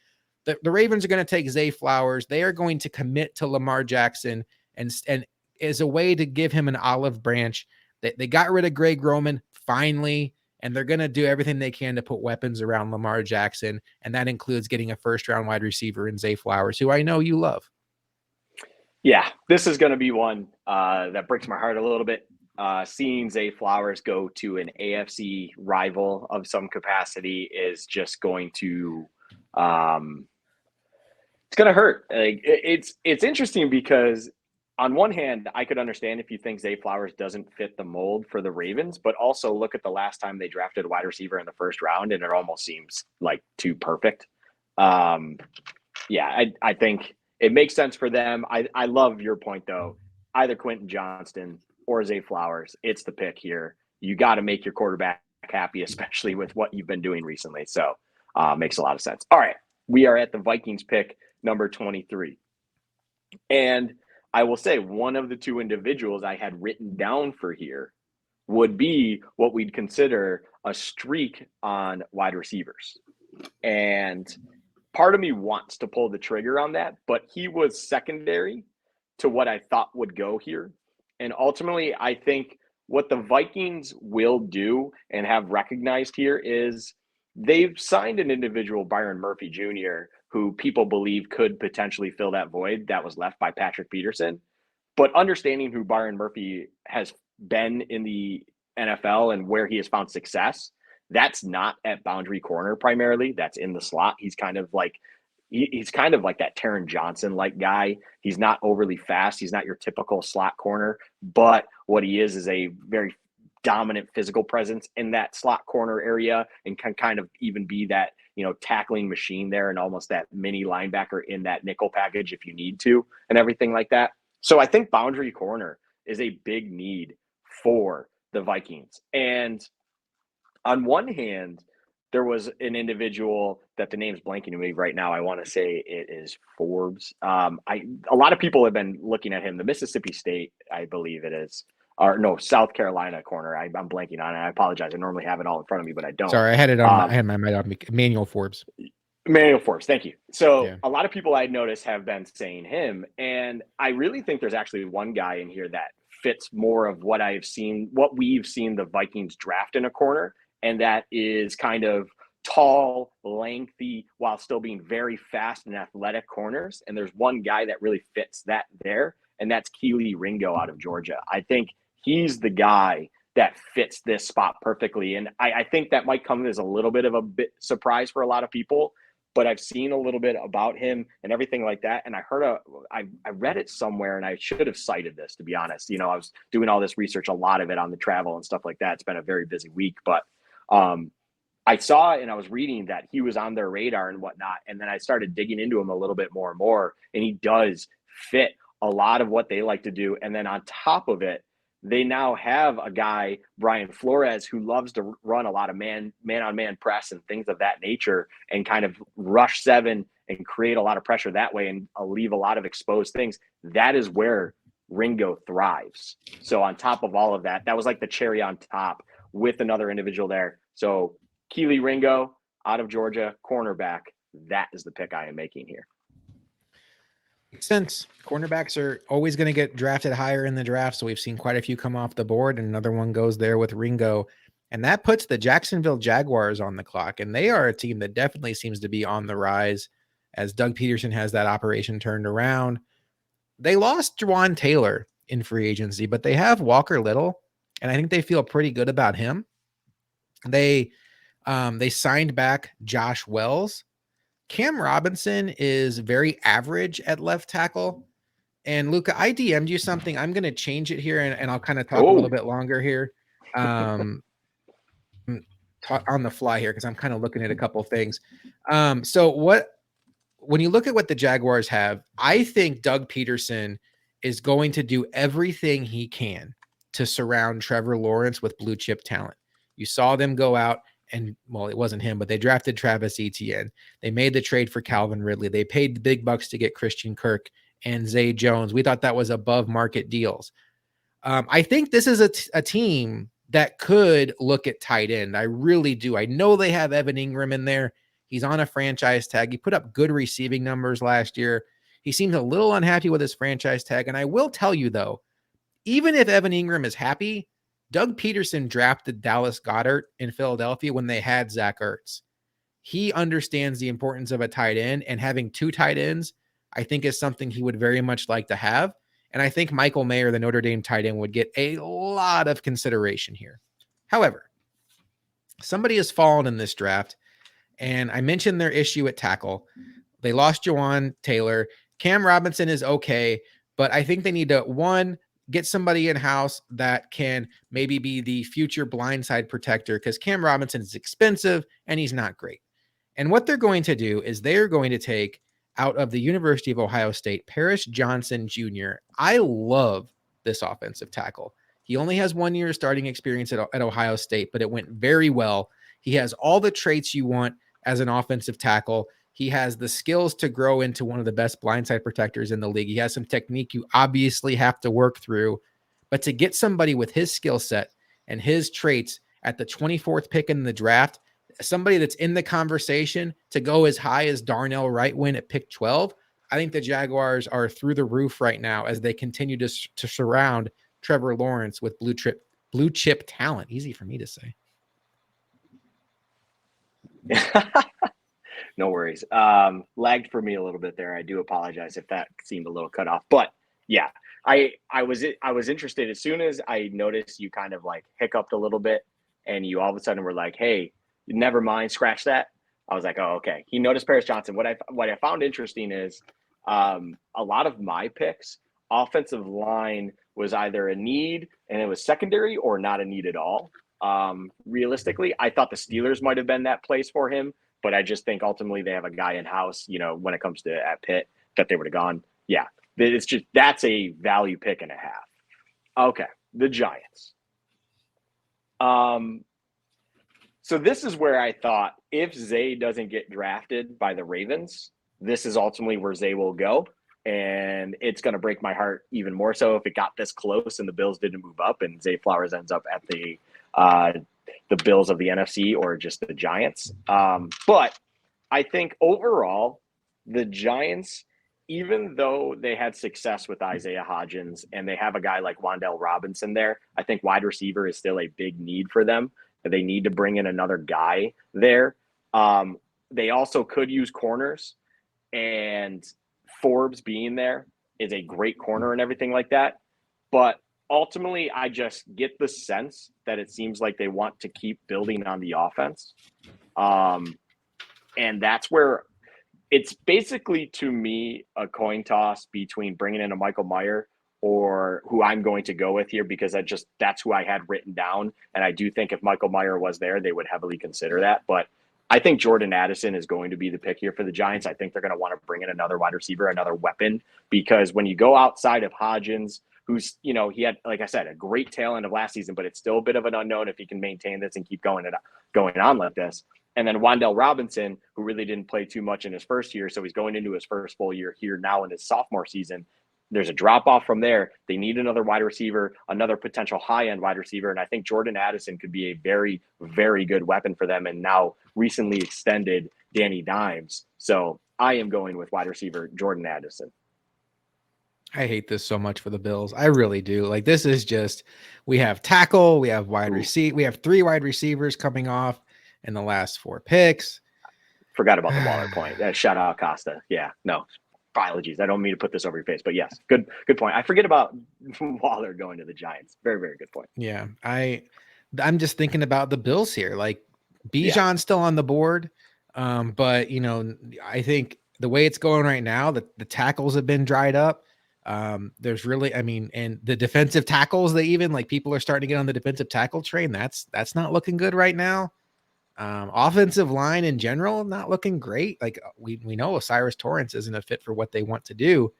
The Ravens are going to take Zay Flowers. They are going to commit to Lamar Jackson and as a way to give him an olive branch. They got rid of Greg Roman finally, and they're going to do everything they can to put weapons around Lamar Jackson, and that includes getting a first-round wide receiver in Zay Flowers, who I know you love. Yeah, this is going to be one that breaks my heart a little bit. Seeing Zay Flowers go to an AFC rival of some capacity is just going to it's going to hurt. Like, it's interesting because on one hand, I could understand if you think Zay Flowers doesn't fit the mold for the Ravens, but also look at the last time they drafted a wide receiver in the first round, and it almost seems like too perfect. I think it makes sense for them. I love your point, though. Either Quentin Johnston or Zay Flowers, it's the pick here. You got to make your quarterback happy, especially with what you've been doing recently. So makes a lot of sense. All right, we are at the Vikings pick, number 23. And I will say one of the two individuals I had written down for here would be what we'd consider a streak on wide receivers. And part of me wants to pull the trigger on that, but he was secondary to what I thought would go here. And ultimately, I think what the Vikings will do and have recognized here is they've signed an individual, Byron Murphy Jr., who people believe could potentially fill that void that was left by Patrick Peterson. But understanding who Byron Murphy has been in the NFL and where he has found success, that's not at boundary corner primarily. That's in the slot. He's kind of like that Taron Johnson-like guy. He's not overly fast. He's not your typical slot corner. But what he is a very dominant physical presence in that slot corner area and can kind of even be that, tackling machine there and almost that mini linebacker in that nickel package if you need to and everything like that. So I think boundary corner is a big need for the Vikings. And on one hand, there was an individual that the name's blanking to me right now. I want to say it is Forbes. A lot of people have been looking at him. The Mississippi State, I believe it is, or no, South Carolina corner. I'm blanking on it. I apologize. I normally have it all in front of me, but I don't. Sorry, I had my mind on Manuel Forbes. Manuel Forbes, thank you. So Yeah. a lot of people I noticed have been saying him, and I really think there's actually one guy in here that fits more of what we've seen the Vikings draft in a corner, and that is kind of tall, lengthy, while still being very fast and athletic corners. And there's one guy that really fits that there, and that's Keely Ringo out of Georgia. I think he's the guy that fits this spot perfectly. And I think that might come as a little bit of a surprise for a lot of people, but I've seen a little bit about him and everything like that. And I read it somewhere, and I should have cited this, to be honest. I was doing all this research, a lot of it on the travel and stuff like that. It's been a very busy week, but I saw and I was reading that he was on their radar and whatnot. And then I started digging into him a little bit more and more, and he does fit a lot of what they like to do. And then on top of it, they now have a guy, Brian Flores, who loves to run a lot of man-on-man press and things of that nature and kind of rush seven and create a lot of pressure that way and leave a lot of exposed things. That is where Ringo thrives. So on top of all of that, that was like the cherry on top with another individual there. So Keely Ringo out of Georgia, cornerback, that is the pick I am making here. Makes sense. Cornerbacks are always going to get drafted higher in the draft, so we've seen quite a few come off the board, and another one goes there with Ringo, and that puts the Jacksonville Jaguars on the clock, and they are a team that definitely seems to be on the rise as Doug Peterson has that operation turned around. They lost Juwan Taylor in free agency, but they have Walker Little, and I think they feel pretty good about him. They signed back Josh Wells. Cam Robinson is very average at left tackle. And Luka, I DM'd you something. I'm going to change it here, and I'll kind of talk a little bit longer here on the fly here because I'm kind of looking at a couple of things. When you look at what the Jaguars have, I think Doug Peterson is going to do everything he can to surround Trevor Lawrence with blue chip talent. You saw them go out and, well, it wasn't him, but they drafted Travis Etienne. They made the trade for Calvin Ridley. They paid the big bucks to get Christian Kirk and Zay Jones. We thought that was above market deals. I think this is a team that could look at tight end. I really do. I know they have Evan Ingram in there. He's on a franchise tag. He put up good receiving numbers last year. He seems a little unhappy with his franchise tag. And I will tell you, though, even if Evan Ingram is happy, Doug Peterson drafted Dallas Goedert in Philadelphia when they had Zach Ertz. He understands the importance of a tight end, and having two tight ends, I think, is something he would very much like to have. And I think Michael Mayer, the Notre Dame tight end, would get a lot of consideration here. However, somebody has fallen in this draft, and I mentioned their issue at tackle. They lost Juwan Taylor. Cam Robinson is okay, but I think they need to, one, get somebody in-house that can maybe be the future blindside protector, because Cam Robinson is expensive and he's not great. And what they're going to do is they're going to take out of the University of Ohio State, Paris Johnson Jr. I love this offensive tackle. He only has 1 year starting experience at Ohio State, but it went very well. He has all the traits you want as an offensive tackle. He has the skills to grow into one of the best blindside protectors in the league. He has some technique you obviously have to work through, but to get somebody with his skill set and his traits at the 24th pick in the draft, somebody that's in the conversation to go as high as Darnell Wright went at pick 12, I think the Jaguars are through the roof right now as they continue to surround Trevor Lawrence with blue chip talent. Easy for me to say. No worries. Lagged for me a little bit there. I do apologize if that seemed a little cut off, but yeah, I was interested as soon as I noticed you kind of like hiccuped a little bit and you all of a sudden were like, hey, never mind, scratch that. I was like, oh, okay. He noticed Paris Johnson. What I found interesting is a lot of my picks offensive line was either a need and it was secondary or not a need at all. Realistically, I thought the Steelers might have been that place for him, but I just think ultimately they have a guy in house, when it comes to at Pitt, that they would have gone. Yeah, it's just that's a value pick and a half. Okay, the Giants. So this is where I thought if Zay doesn't get drafted by the Ravens, this is ultimately where Zay will go. And it's going to break my heart even more so if it got this close and the Bills didn't move up and Zay Flowers ends up at the Bills of the NFC or just the Giants. But I think overall, the Giants, even though they had success with Isaiah Hodgins and they have a guy like Wan'Dale Robinson there, I think wide receiver is still a big need for them. They need to bring in another guy there. They also could use corners, and Forbes being there is a great corner and everything like that. But ultimately, I just get the sense that it seems like they want to keep building on the offense. And that's where it's basically, to me, a coin toss between bringing in a Michael Mayer or who I'm going to go with here, because that's who I had written down. And I do think if Michael Mayer was there, they would heavily consider that. But I think Jordan Addison is going to be the pick here for the Giants. I think they're going to want to bring in another wide receiver, another weapon, because when you go outside of Hodgins, who's, he had, like I said, a great tail end of last season, but it's still a bit of an unknown if he can maintain this and keep going on like this. And then Wan'Dale Robinson, who really didn't play too much in his first year, so he's going into his first full year here now in his sophomore season. There's a drop-off from there. They need another wide receiver, another potential high-end wide receiver, and I think Jordan Addison could be a very, very good weapon for them, and now recently extended Danny Dimes. So I am going with wide receiver Jordan Addison. I hate this so much for the Bills. I really do. Like, this is just, we have tackle, we have wide receiver, we have 3 wide receivers coming off in the last 4 picks. Forgot about the Waller point. Shout out Costa. Yeah, no. Apologies. I don't mean to put this over your face, but yes, good point. I forget about Waller going to the Giants. Very, very good point. Yeah, I'm just thinking about the Bills here. Like, Bijan's still on the board, but I think the way it's going right now, the tackles have been dried up. There's really, and the defensive tackles, people are starting to get on the defensive tackle train. That's not looking good right now. Offensive line in general, not looking great. Like, we know Osiris Torrance isn't a fit for what they want to do,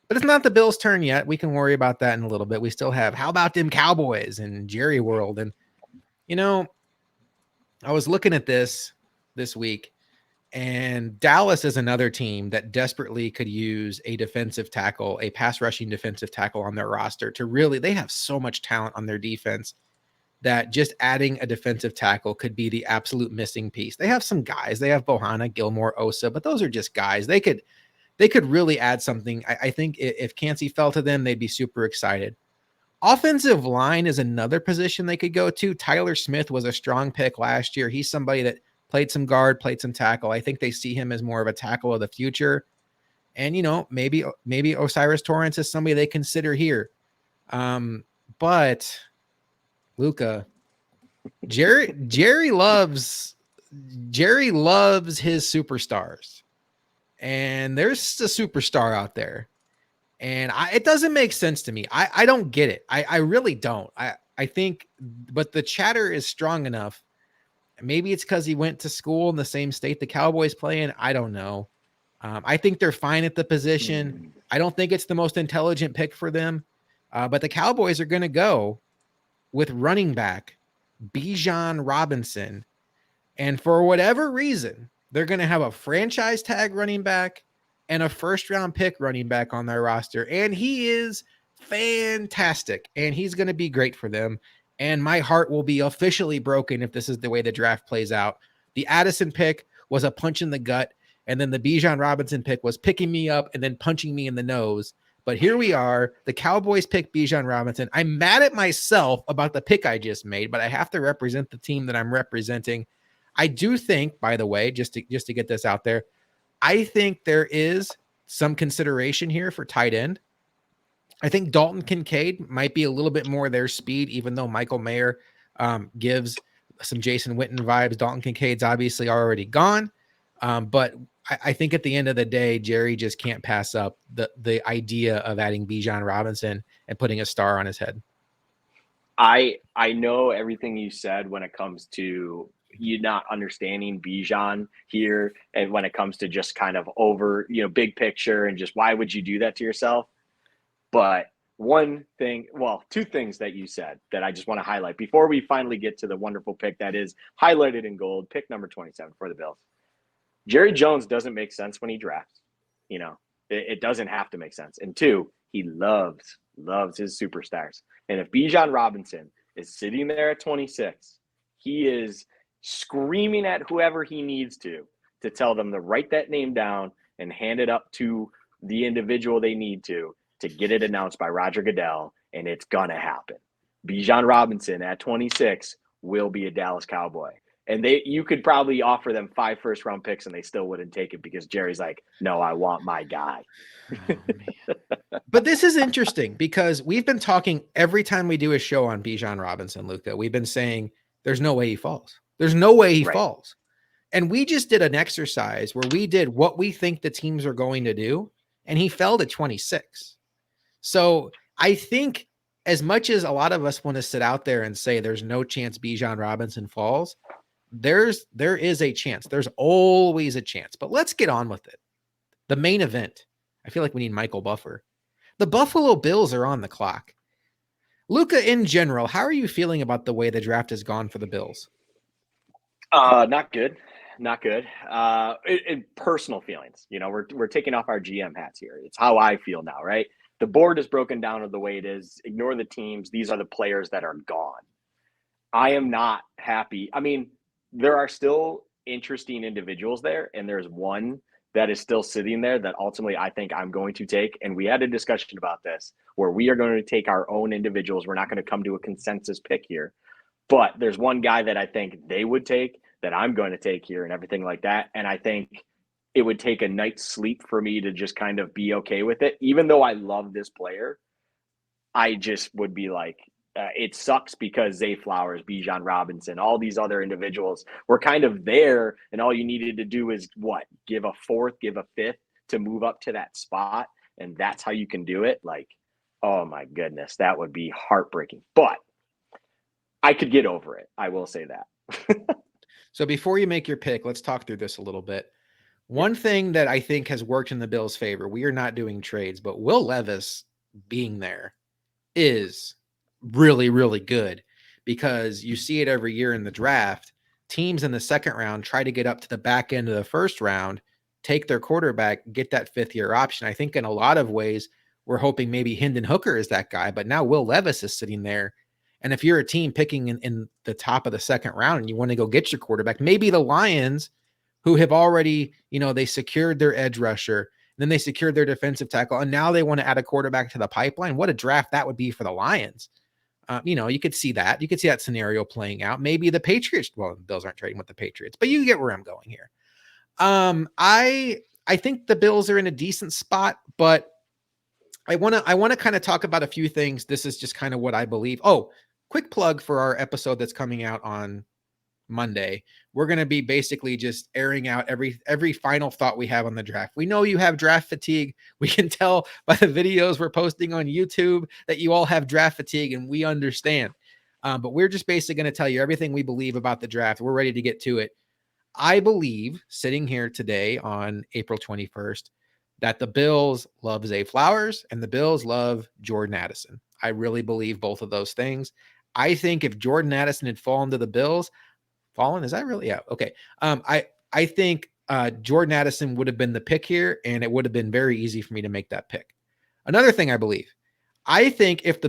but it's not the Bills' turn yet. We can worry about that in a little bit. We still have, how about them Cowboys and Jerry World? And, I was looking at this week, and Dallas is another team that desperately could use a defensive tackle, a pass rushing defensive tackle on their roster to really, they have so much talent on their defense that just adding a defensive tackle could be the absolute missing piece. They have some guys. They have Bohanna, Gilmore, Osa, but those are just guys. They could really add something. I think if Cansey fell to them, they'd be super excited. Offensive line is another position they could go to. Tyler Smith was a strong pick last year. He's somebody that played some guard, played some tackle. I think they see him as more of a tackle of the future. And, maybe Osiris Torrance is somebody they consider here. But Luka, Jerry loves his superstars, and there's a superstar out there, and it doesn't make sense to me. I don't get it. I really don't. I think, but the chatter is strong enough. Maybe it's because he went to school in the same state the Cowboys play in. I don't know. I think they're fine at the position. I don't think it's the most intelligent pick for them, but the Cowboys are going to go with running back Bijan Robinson. And for whatever reason, they're going to have a franchise tag running back and a first-round pick running back on their roster. And he is fantastic, and he's going to be great for them. And my heart will be officially broken if this is the way the draft plays out. The Addison pick was a punch in the gut, and then the Bijan Robinson pick was picking me up and then punching me in the nose. But here we are. The Cowboys pick Bijan Robinson. I'm mad at myself about the pick I just made, but I have to represent the team that I'm representing. I do think, by the way, just to get this out there, I think there is some consideration here for tight end. I think Dalton Kincaid might be a little bit more their speed, even though Michael Mayer gives some Jason Witten vibes. Dalton Kincaid's obviously already gone. But I think at the end of the day, Jerry just can't pass up the idea of adding Bijan Robinson and putting a star on his head. I know everything you said when it comes to you not understanding Bijan here, and when it comes to just kind of over, big picture and just why would you do that to yourself? But one thing, well, two things that you said that I just want to highlight before we finally get to the wonderful pick that is highlighted in gold, pick number 27 for the Bills. Jerry Jones doesn't make sense when he drafts. It doesn't have to make sense. And two, he loves his superstars. And if Bijan Robinson is sitting there at 26, he is screaming at whoever he needs to tell them to write that name down and hand it up to the individual they need to get it announced by Roger Goodell, and it's going to happen. Bijan Robinson at 26 will be a Dallas Cowboy. And you could probably offer them 5 first-round picks, and they still wouldn't take it because Jerry's like, no, I want my guy. Oh, but this is interesting because we've been talking every time we do a show on Bijan Robinson, Luka. We've been saying there's no way he falls. There's no way he falls. And we just did an exercise where we did what we think the teams are going to do, and he fell to 26. So I think as much as a lot of us want to sit out there and say there's no chance Bijan Robinson falls, there is a chance. There's always a chance. But let's get on with it. The main event. I feel like we need Michael Buffer. The Buffalo Bills are on the clock. Luka, in general, how are you feeling about the way the draft has gone for the Bills? Not good. Not good. In personal feelings. We're taking off our GM hats here. It's how I feel now, right? The board is broken down of the way it is. Ignore the teams. These are the players that are gone. I am not happy. I mean, there are still interesting individuals there, and there's one that is still sitting there that ultimately I think I'm going to take. And we had a discussion about this where we are going to take our own individuals. We're not going to come to a consensus pick here. But there's one guy that I think they would take that I'm going to take here and everything like that. And I think it would take a night's sleep for me to just kind of be okay with it. Even though I love this player, I just would be like, it sucks because Zay Flowers, Bijan Robinson, all these other individuals were kind of there, and all you needed to do is give a fourth, give a fifth to move up to that spot, and that's how you can do it. Like, oh my goodness, that would be heartbreaking. But I could get over it. I will say that. So before you make your pick, let's talk through this a little bit. One thing that I think has worked in the Bills' favor, we are not doing trades, but Will Levis being there is really, really good because you see it every year in the draft. Teams in the second round try to get up to the back end of the first round, take their quarterback, get that fifth-year option. I think in a lot of ways, we're hoping maybe Hendon Hooker is that guy, but now Will Levis is sitting there. And if you're a team picking in the top of the second round and you want to go get your quarterback, maybe the Lions, who have already, they secured their edge rusher, then they secured their defensive tackle, and now they want to add a quarterback to the pipeline. What a draft that would be for the Lions. You could see that. You could see that scenario playing out. Maybe the Patriots, well, the Bills aren't trading with the Patriots, but you get where I'm going here. I think the Bills are in a decent spot, but I want to kind of talk about a few things. This is just kind of what I believe. Oh, quick plug for our episode that's coming out on Monday. We're going to be basically just airing out every final thought we have on the draft. We know you have draft fatigue. We can tell by the videos we're posting on YouTube that you all have draft fatigue, and we understand. But we're just basically going to tell you everything we believe about the draft. We're ready to get to it. I believe, sitting here today on April 21st, that the Bills love Zay Flowers and the Bills love Jordan Addison. I really believe both of those things. I think if Jordan Addison had fallen to the Bills, is that really? Yeah. Okay. I think Jordan Addison would have been the pick here, and it would have been very easy for me to make that pick. Another thing I believe, I think if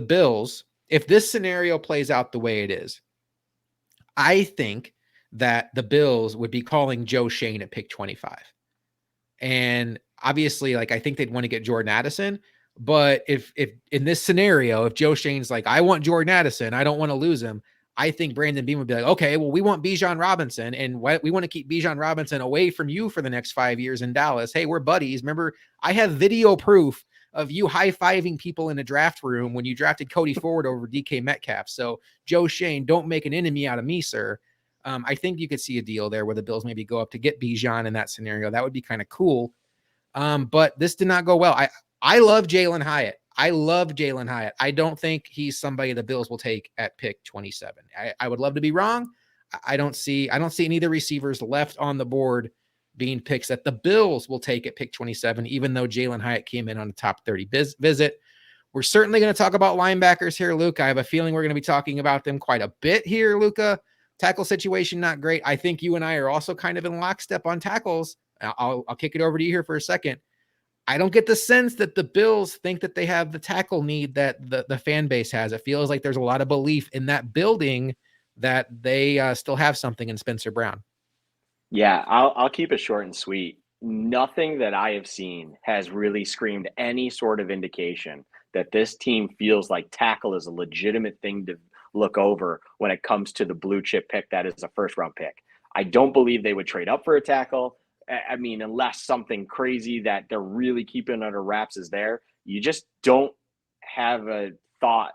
this scenario plays out the way it is, I think that the Bills would be calling Joe Shane at pick 25. And obviously, I think they'd want to get Jordan Addison. But if in this scenario, if Joe Shane's like, I want Jordan Addison, I don't want to lose him, I think Brandon Beam would be like, okay, well, we want Bijan Robinson, and we want to keep Bijan Robinson away from you for the next 5 years in Dallas. Hey, we're buddies. Remember, I have video proof of you high-fiving people in a draft room when you drafted Cody Ford over DK Metcalf. So, Joe Shane, don't make an enemy out of me, sir. I think you could see a deal there where the Bills maybe go up to get Bijan in that scenario. That would be kind of cool. But this did not go well. I love Jalen Hyatt. I love Jalen Hyatt. I don't think he's somebody the Bills will take at pick 27. I would love to be wrong. I don't see any of the receivers left on the board being picks that the Bills will take at pick 27, even though Jalen Hyatt came in on the top 30 visit. We're certainly going to talk about linebackers here, Luke. I have a feeling we're going to be talking about them quite a bit here, Luka. Tackle situation, not great. I think you and I are also kind of in lockstep on tackles. I'll kick it over to you here for a second. I don't get the sense that the Bills think that they have the tackle need that the fan base has. It feels like there's a lot of belief in that building that they still have something in Spencer Brown. Yeah, I'll keep it short and sweet. Nothing that I have seen has really screamed any sort of indication that this team feels like tackle is a legitimate thing to look over when it comes to the blue chip pick that is a first round pick. I don't believe they would trade up for a tackle. I mean, unless something crazy that they're really keeping under wraps is there, you just don't have a thought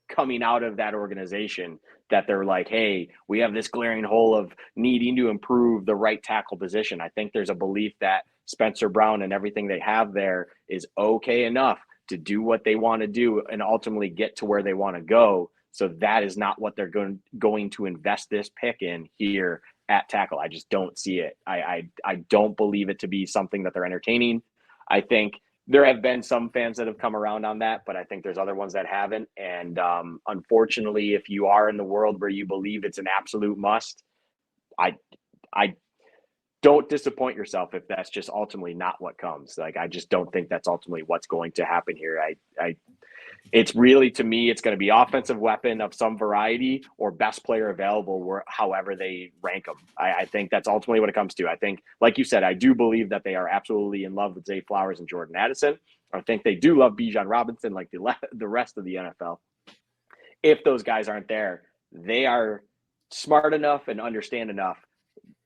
coming out of that organization that they're like, hey, we have this glaring hole of needing to improve the right tackle position. I think there's a belief that Spencer Brown and everything they have there is okay enough to do what they want to do and ultimately get to where they want to go. So that is not what they're going to invest this pick in here at tackle. I just don't see it. I don't believe it to be something that they're entertaining. I think there have been some fans that have come around on that, but I think there's other ones that haven't. And unfortunately, if you are in the world where you believe it's an absolute must, I don't disappoint yourself if that's just ultimately not what comes. Like, I just don't think that's ultimately what's going to happen here. It's really, to me, it's going to be offensive weapon of some variety or best player available, however they rank them. I think that's ultimately what it comes to. I think, like you said, I do believe that they are absolutely in love with Zay Flowers and Jordan Addison. I think they do love Bijan Robinson like the rest of the NFL. If those guys aren't there, they are smart enough and understand enough.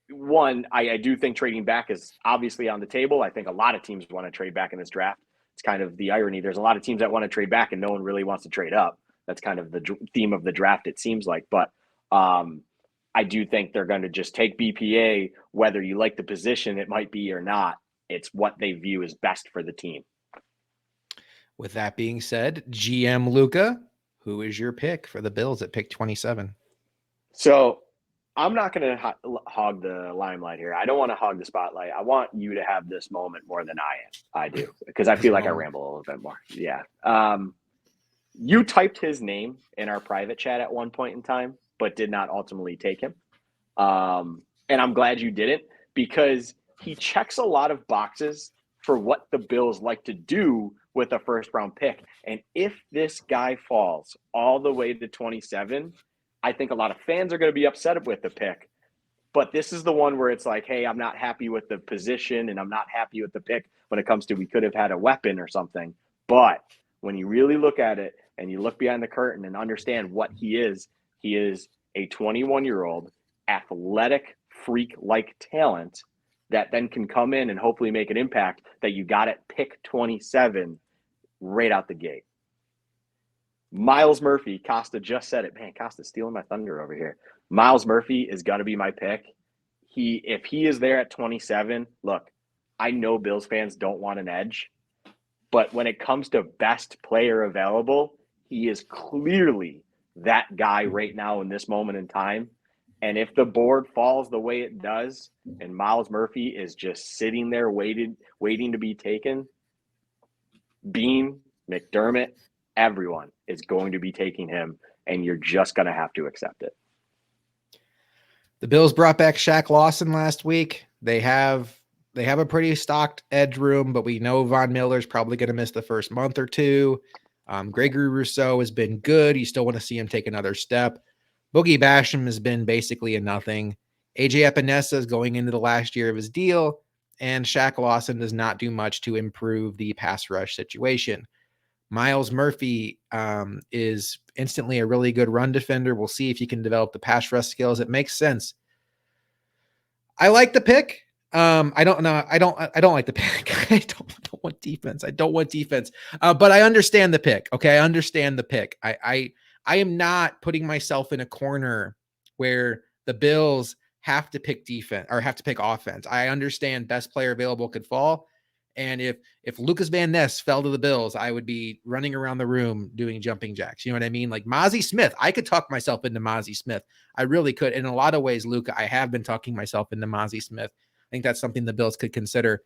One, I do think trading back is obviously on the table. I think a lot of teams want to trade back in this draft. It's kind of the irony. There's a lot of teams that want to trade back and no one really wants to trade up. That's kind of the theme of the draft, it seems like. But I do think they're going to just take BPA, whether you like the position it might be or not. It's what they view as best for the team. With that being said, GM Luka, who is your pick for the Bills at pick 27? So I'm not going to hog the limelight here. I don't want to hog the spotlight. I want you to have this moment more than I do, because I feel like I ramble a little bit more. Yeah. You typed his name in our private chat at one point in time, but did not ultimately take him. And I'm glad you didn't, because he checks a lot of boxes for what the Bills like to do with a first round pick. And if this guy falls all the way to 27, I think a lot of fans are going to be upset with the pick. But this is the one where it's like, hey, I'm not happy with the position and I'm not happy with the pick when it comes to we could have had a weapon or something. But when you really look at it and you look behind the curtain and understand what he is a 21-year-old athletic freak-like talent that then can come in and hopefully make an impact that you got at pick 27 right out the gate. Miles Murphy, Costa just said it. Man, Costa's stealing my thunder over here. Miles Murphy is going to be my pick. If he is there at 27, look, I know Bills fans don't want an edge, but when it comes to best player available, he is clearly that guy right now in this moment in time. And if the board falls the way it does and Miles Murphy is just sitting there waiting to be taken, Bean, McDermott, everyone is going to be taking him, and you're just going to have to accept it. The Bills brought back Shaq Lawson last week. They have a pretty stocked edge room, but we know Von Miller's probably going to miss the first month or two. Gregory Rousseau has been good. You still want to see him take another step. Boogie Basham has been basically a nothing. AJ Epinesa is going into the last year of his deal, and Shaq Lawson does not do much to improve the pass rush situation. Miles Murphy is instantly a really good run defender. We'll see if he can develop the pass rush skills. It makes sense. I like the pick. I don't know. I don't like the pick. I don't want defense. I don't want defense. But I understand the pick. Okay. I understand the pick. I am not putting myself in a corner where The Bills have to pick defense or have to pick offense. I understand best player available could fall. And if Lucas Van Ness fell to the Bills, I would be running around the room doing jumping jacks. You know what I mean? Like Mozzie Smith, I could talk myself into Mozzie Smith. I really could. In a lot of ways, Luka, I have been talking myself into Mozzie Smith. I think that's something the Bills could consider.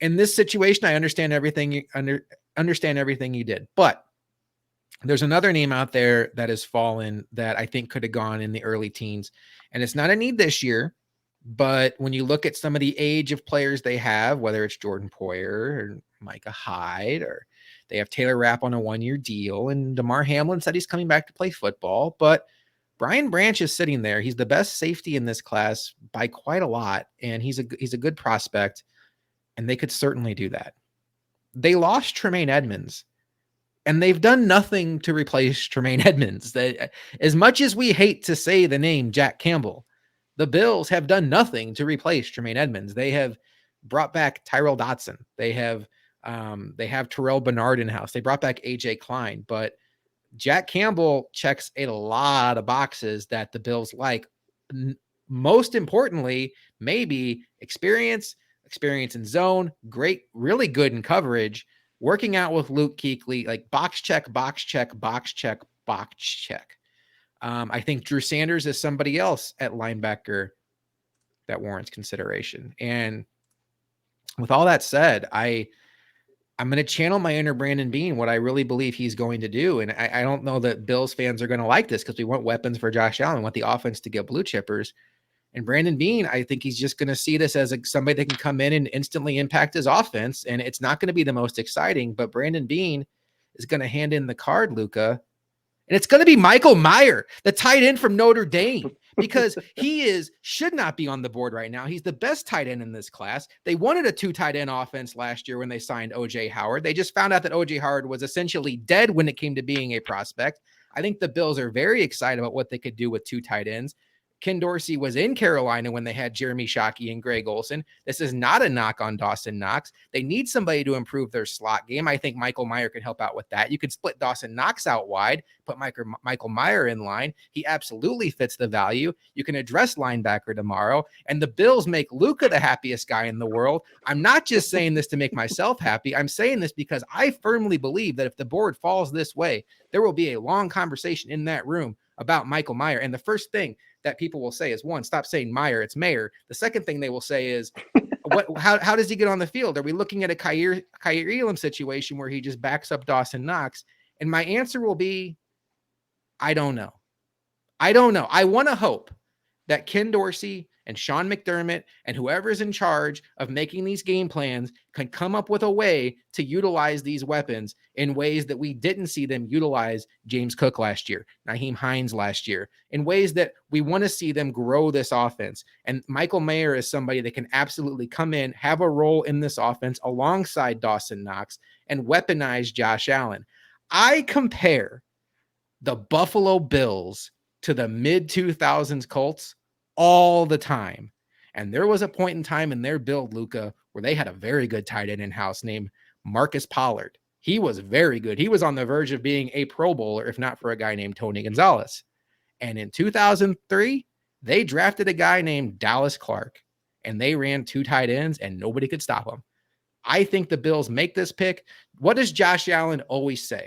In this situation, I understand everything you did, but there's another name out there that has fallen that I think could have gone in the early teens, and it's not a need this year. But when you look at some of the age of players they have, whether it's Jordan Poyer or Micah Hyde, or they have Taylor Rapp on a 1-year deal, and DeMar Hamlin said he's coming back to play football, but Brian Branch is sitting there. He's the best safety in this class by quite a lot, and he's a good prospect, and they could certainly do that. They lost Tremaine Edmonds, and they've done nothing to replace Tremaine Edmonds. As much as we hate to say the name Jack Campbell, the Bills have done nothing to replace Tremaine Edmonds. They have brought back Tyrell Dotson. They have Terrell Bernard in house. They brought back AJ Klein, but Jack Campbell checks a lot of boxes that the Bills like. Most importantly, maybe experience in zone, great, really good in coverage, working out with Luke Kuechly, like box check, box check, box check, box check. I think Drew Sanders is somebody else at linebacker that warrants consideration. And with all that said, I'm going to channel my inner Brandon Beane, what I really believe he's going to do. And I don't know that Bills fans are going to like this because we want weapons for Josh Allen. We want the offense to get blue chippers. And Brandon Beane, I think he's just going to see this as somebody that can come in and instantly impact his offense. And it's not going to be the most exciting, but Brandon Beane is going to hand in the card, Luka. And it's going to be Michael Mayer, the tight end from Notre Dame, because he should not be on the board right now. He's the best tight end in this class. They wanted a 2 tight end offense last year when they signed OJ Howard. They just found out that OJ Howard was essentially dead when it came to being a prospect. I think the Bills are very excited about what they could do with 2 tight ends. Ken Dorsey was in Carolina when they had Jeremy Shockey and Greg Olsen. This is not a knock on Dawson Knox. They need somebody to improve their slot game. I think Michael Mayer can help out with that. You could split Dawson Knox out wide, put Michael Mayer in line. He absolutely fits the value. You can address linebacker tomorrow, and the Bills make Luka the happiest guy in the world. I'm not just saying this to make myself happy. I'm saying this because I firmly believe that if the board falls this way, there will be a long conversation in that room about Michael Mayer. And the first thing that people will say is, one, stop saying Mayer, it's Mayer. The second thing they will say is, how does he get on the field? Are we looking at a Kaiir Elam situation where he just backs up Dawson Knox? And my answer will be, I don't know. I want to hope that Ken Dorsey and Sean McDermott and whoever's in charge of making these game plans can come up with a way to utilize these weapons in ways that we didn't see them utilize James Cook last year, Nyheim Hines last year, in ways that we want to see them grow this offense. And Michael Mayer is somebody that can absolutely come in, have a role in this offense alongside Dawson Knox, and weaponize Josh Allen. I compare the Buffalo Bills to the mid-2000s Colts all the time. And there was a point in time in their build, Luka, where they had a very good tight end in-house named Marcus Pollard. He was very good. He was on the verge of being a Pro Bowler, if not for a guy named Tony Gonzalez. And in 2003, they drafted a guy named Dallas Clark, and they ran 2 tight ends, and nobody could stop them. I think the Bills make this pick. What does Josh Allen always say?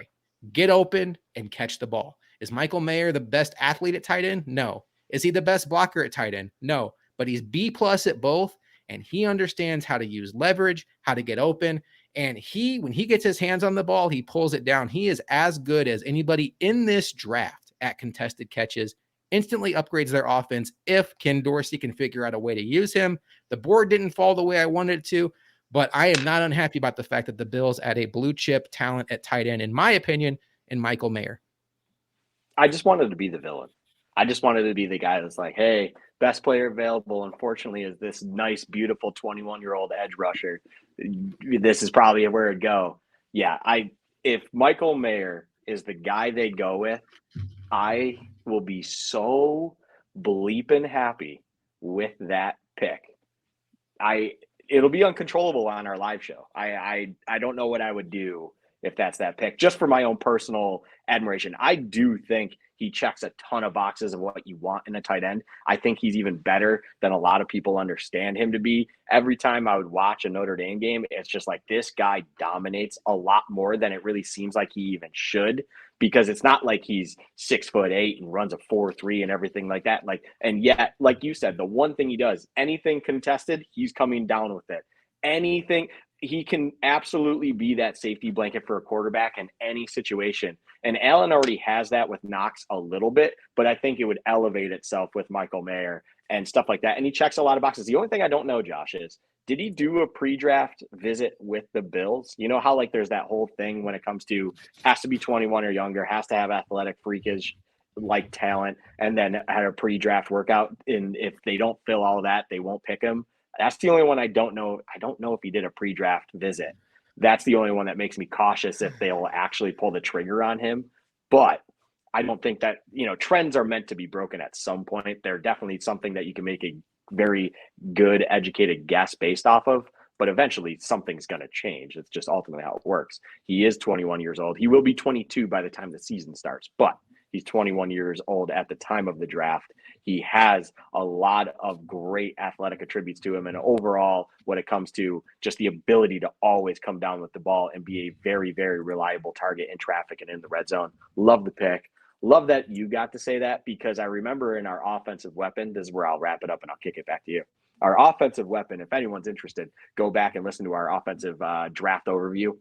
Get open and catch the ball. Is Michael Mayer the best athlete at tight end? No. Is he the best blocker at tight end? No. But he's B+ at both, and he understands how to use leverage, how to get open. And when he gets his hands on the ball, he pulls it down. He is as good as anybody in this draft at contested catches, instantly upgrades their offense if Ken Dorsey can figure out a way to use him. The board didn't fall the way I wanted it to, but I am not unhappy about the fact that the Bills add a blue chip talent at tight end, in my opinion, in Michael Mayer. I just wanted to be the villain. I just wanted to be the guy that's like, hey, best player available, unfortunately, is this nice, beautiful 21-year-old edge rusher. This is probably where it'd go. Yeah, if Michael Mayer is the guy they go with, I will be so bleeping happy with that pick. It'll be uncontrollable on our live show. I don't know what I would do if that's that pick, just for my own personal admiration. I do think he checks a ton of boxes of what you want in a tight end. I think he's even better than a lot of people understand him to be. Every time I would watch a Notre Dame game, it's just like this guy dominates a lot more than it really seems like he even should, because it's not like he's 6'8" and runs a 4.3 and everything like that. Like, and yet, like you said, the one thing he does, anything contested, he's coming down with it. Anything, he can absolutely be that safety blanket for a quarterback in any situation. And Allen already has that with Knox a little bit, but I think it would elevate itself with Michael Mayer and stuff like that. And he checks a lot of boxes. The only thing I don't know, Josh, is did he do a pre-draft visit with the Bills? You know how like there's that whole thing when it comes to has to be 21 or younger, has to have athletic freakage like talent, and then had a pre-draft workout. And if they don't fill all of that, they won't pick him. That's the only one I don't know. I don't know if he did a pre-draft visit. That's the only one that makes me cautious if they'll actually pull the trigger on him. But I don't think that, trends are meant to be broken at some point. They're definitely something that you can make a very good, educated guess based off of. But eventually something's going to change. It's just ultimately how it works. He is 21 years old. He will be 22 by the time the season starts, but he's 21 years old at the time of the draft. He has a lot of great athletic attributes to him. And overall, when it comes to just the ability to always come down with the ball and be a very, very reliable target in traffic and in the red zone. Love the pick. Love that you got to say that, because I remember in our offensive weapon, this is where I'll wrap it up and I'll kick it back to you. Our offensive weapon, if anyone's interested, go back and listen to our offensive draft overview.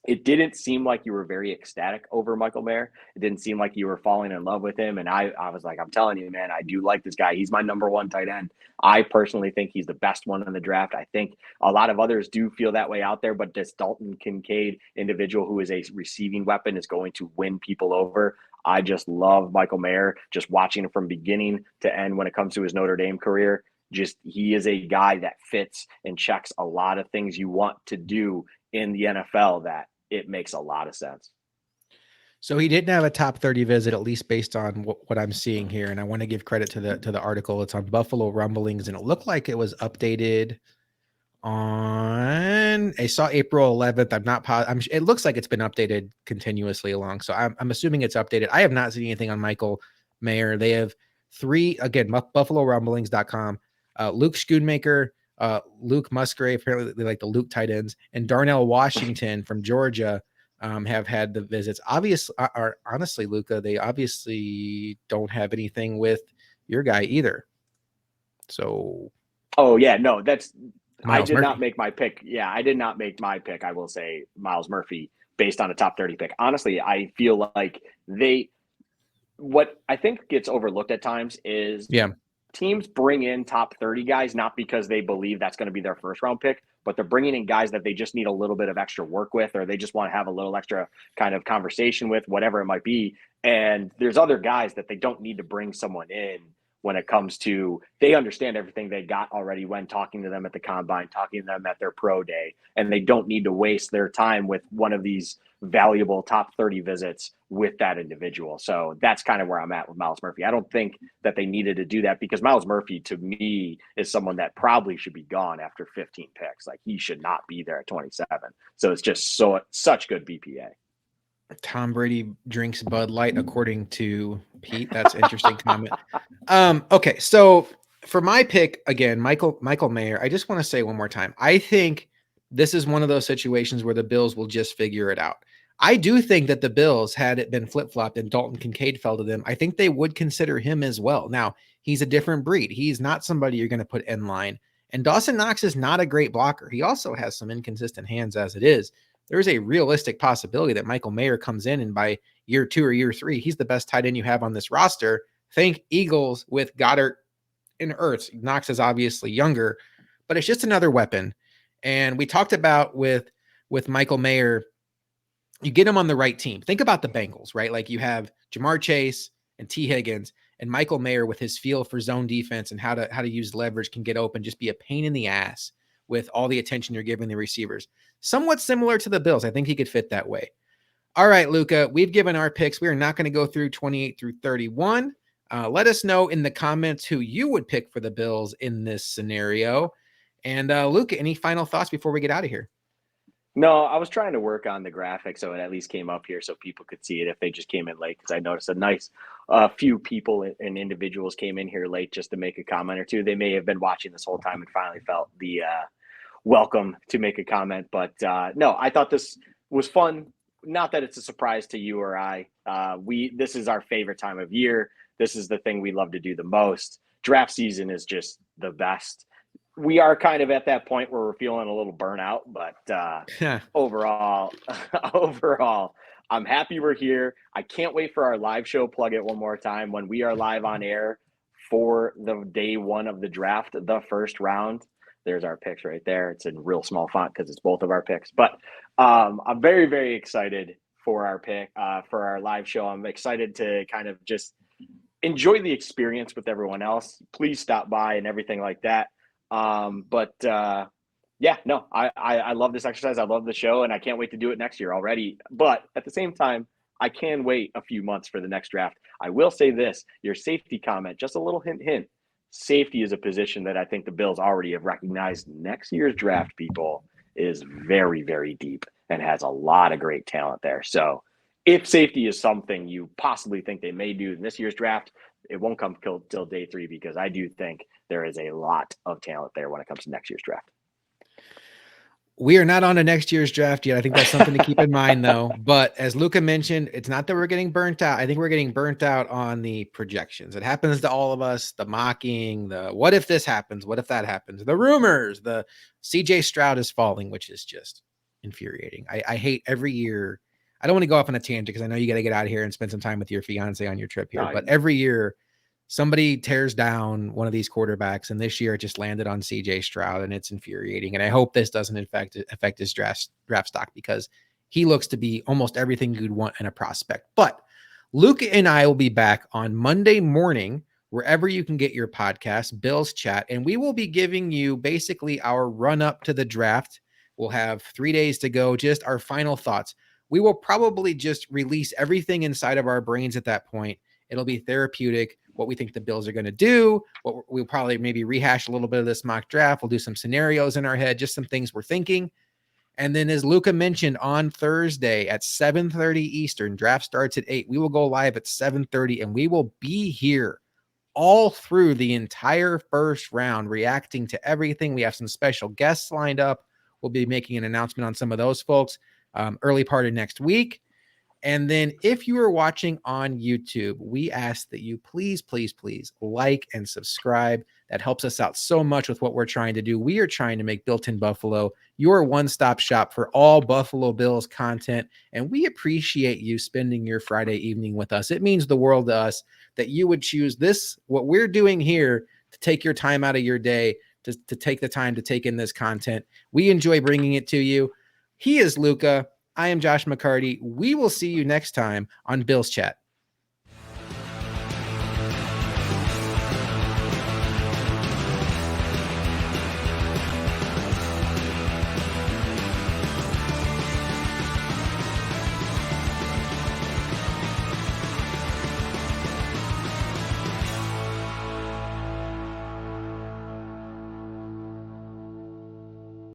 It didn't seem like you were very ecstatic over Michael Mayer. It didn't seem like you were falling in love with him. And I was like, I'm telling you, man, I do like this guy. He's my number one tight end. I personally think he's the best one in the draft. I think a lot of others do feel that way out there, but this Dalton Kincaid individual who is a receiving weapon is going to win people over. I just love Michael Mayer, just watching him from beginning to end when it comes to his Notre Dame career. Just he is a guy that fits and checks a lot of things you want to do in the NFL, that it makes a lot of sense. So he didn't have a top 30 visit, at least based on what I'm seeing here. And I want to give credit to the article. It's on Buffalo Rumblings, and it looked like it was updated on, I saw April 11th. I'm not positive. It looks like it's been updated continuously along. So I'm assuming it's updated. I have not seen anything on Michael Mayer. They have three, again, BuffaloRumblings.com, Luke Schoonmaker, Luke Musgrave, apparently they like the Luke tight ends, and Darnell Washington from Georgia have had the visits. Honestly, Luka, they obviously don't have anything with your guy either. So, oh yeah, no, that's Miles I did Murphy. not make my pick. Yeah, I did not make my pick. I will say Miles Murphy based on a top 30 pick. Honestly, I feel like what I think gets overlooked at times is teams bring in top 30 guys not because they believe that's going to be their first round pick, but they're bringing in guys that they just need a little bit of extra work with, or they just want to have a little extra kind of conversation with, whatever it might be. And there's other guys that they don't need to bring someone in when it comes to, they understand everything they got already when talking to them at the combine, talking to them at their pro day, and they don't need to waste their time with one of these valuable top 30 visits with that individual. So that's kind of where I'm at with Miles Murphy. I don't think that they needed to do that, because Miles Murphy to me is someone that probably should be gone after 15 picks. Like, he should not be there at 27. So it's just such good BPA. Tom Brady drinks Bud Light, according to Pete. That's an interesting comment. Okay, so for my pick, again, Michael Mayer, I just want to say one more time, I think this is one of those situations where the Bills will just figure it out. I do think that the Bills, had it been flip-flopped and Dalton Kincaid fell to them, I think they would consider him as well. Now, he's a different breed. He's not somebody you're going to put in line. And Dawson Knox is not a great blocker. He also has some inconsistent hands as it is. There's a realistic possibility that Michael Mayer comes in and by year 2 or year 3, he's the best tight end you have on this roster. Think Eagles with Goddard and Ertz. Knox is obviously younger, but it's just another weapon. And we talked about with Michael Mayer, you get him on the right team. Think about the Bengals, right? Like, you have Jamar Chase and T. Higgins, and Michael Mayer with his feel for zone defense and how to use leverage can get open, just be a pain in the ass with all the attention you're giving the receivers. Somewhat similar to the Bills. I think he could fit that way. All right, Luka, we've given our picks. We are not going to go through 28 through 31. Let us know in the comments who you would pick for the Bills in this scenario. And Luka, any final thoughts before we get out of here? No, I was trying to work on the graphic so it at least came up here so people could see it if they just came in late, because I noticed a nice few people and individuals came in here late just to make a comment or two. They may have been watching this whole time and finally felt the welcome to make a comment. But no, I thought this was fun. Not that it's a surprise to you or I. This is our favorite time of year. This is the thing we love to do the most. Draft season is just the best. We are kind of at that point where we're feeling a little burnout, but overall, overall, I'm happy we're here. I can't wait for our live show. Plug it one more time when we are live on air for the day one of the draft, the first round. There's our picks right there. It's in real small font because it's both of our picks. But I'm very, very excited for our pick for our live show. I'm excited to kind of just enjoy the experience with everyone else. Please stop by and everything like that. Yeah, no, I love this exercise. I love the show, and I can't wait to do it next year already. But at the same time, I can wait a few months for the next draft. I will say this, your safety comment, just a little hint. Safety is a position that I think the Bills already have recognized. Next year's draft, people, is very, very deep and has a lot of great talent there. So if safety is something you possibly think they may do in this year's draft, it won't come till day 3, because I do think there is a lot of talent there when it comes to next year's draft. We are not on to next year's draft yet. I think that's something to keep in mind, though. But as Luka mentioned, it's not that we're getting burnt out. I think we're getting burnt out on the projections. It happens to all of us, the mocking, the what if this happens, what if that happens, the rumors, the CJ Stroud is falling, which is just infuriating. I hate every year. I don't want to go off on a tangent because I know you got to get out of here and spend some time with your fiance on your trip here. But every year, somebody tears down one of these quarterbacks, and this year it just landed on CJ Stroud, and it's infuriating. And I hope this doesn't affect his draft stock, because he looks to be almost everything you'd want in a prospect. But Luke and I will be back on Monday morning, wherever you can get your podcast, Bills Chat, and we will be giving you basically our run up to the draft. We'll have 3 days to go, just our final thoughts. We will probably just release everything inside of our brains at that point. It'll be therapeutic, what we think the Bills are going to do. We'll probably maybe rehash a little bit of this mock draft. We'll do some scenarios in our head, just some things we're thinking. And then, as Luka mentioned, on Thursday at 7:30 Eastern, draft starts at 8. We will go live at 7:30, and we will be here all through the entire first round, reacting to everything. We have some special guests lined up. We'll be making an announcement on some of those folks early part of next week. And then if you are watching on YouTube, we ask that you please like and subscribe. That helps us out so much with what we're trying to do. We are trying to make Built in Buffalo your one-stop shop for all Buffalo Bills content. And we appreciate you spending your Friday evening with us. It means the world to us that you would choose this, what we're doing here, to take your time out of your day, to take the time to take in this content. We enjoy bringing it to you. He is Luka. I am Josh McCarty. We will see you next time on Bills Chat.